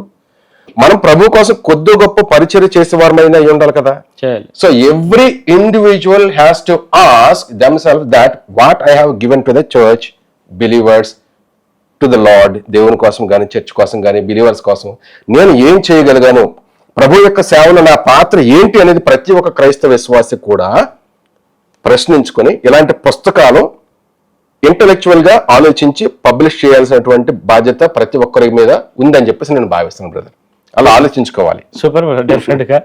మనం ప్రభు కోసం కొద్ది గొప్ప పరిచయం చేసేవారమైనా అయి ఉండాలి కదా. So every individual has to ask themself that what I have given to the church believers, to the lord, దేవుని కోసం కానీ చర్చ్ కోసం కానీ బిలీవర్స్ కోసం నేను ఏం చేయగలిగాను, ప్రభు యొక్క సేవలో నా పాత్ర ఏంటి అనేది ప్రతి ఒక్క క్రైస్తవ విశ్వాసి కూడా ప్రశ్నించుకొని ఇలాంటి పుస్తకాలు ఇంటలెక్చువల్ గా ఆలోచించి పబ్లిష్ చేయాల్సినటువంటి బాధ్యత ప్రతి ఒక్కరి మీద ఉందని చెప్పేసి నేను భావిస్తున్నాను బ్రదర్. అలా ఆలోచించుకోవాలి. సూపర్ బ్రదర్, డెఫినెట్ గా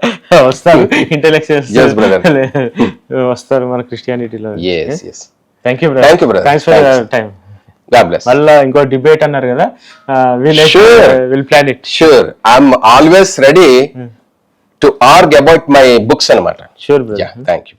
వస్తారు ఇంటలెక్చువల్స్ వస్తారు మన క్రిస్టియానిటీలో. Thank you brother, thanks for your time. God bless. మళ్ళా ఇంకో డిబేట్ అన్నారు కదా, we'll plan it. Sure, I'm always ready to argue about my books అన్నమాట. Sure brother. Yeah, thank you.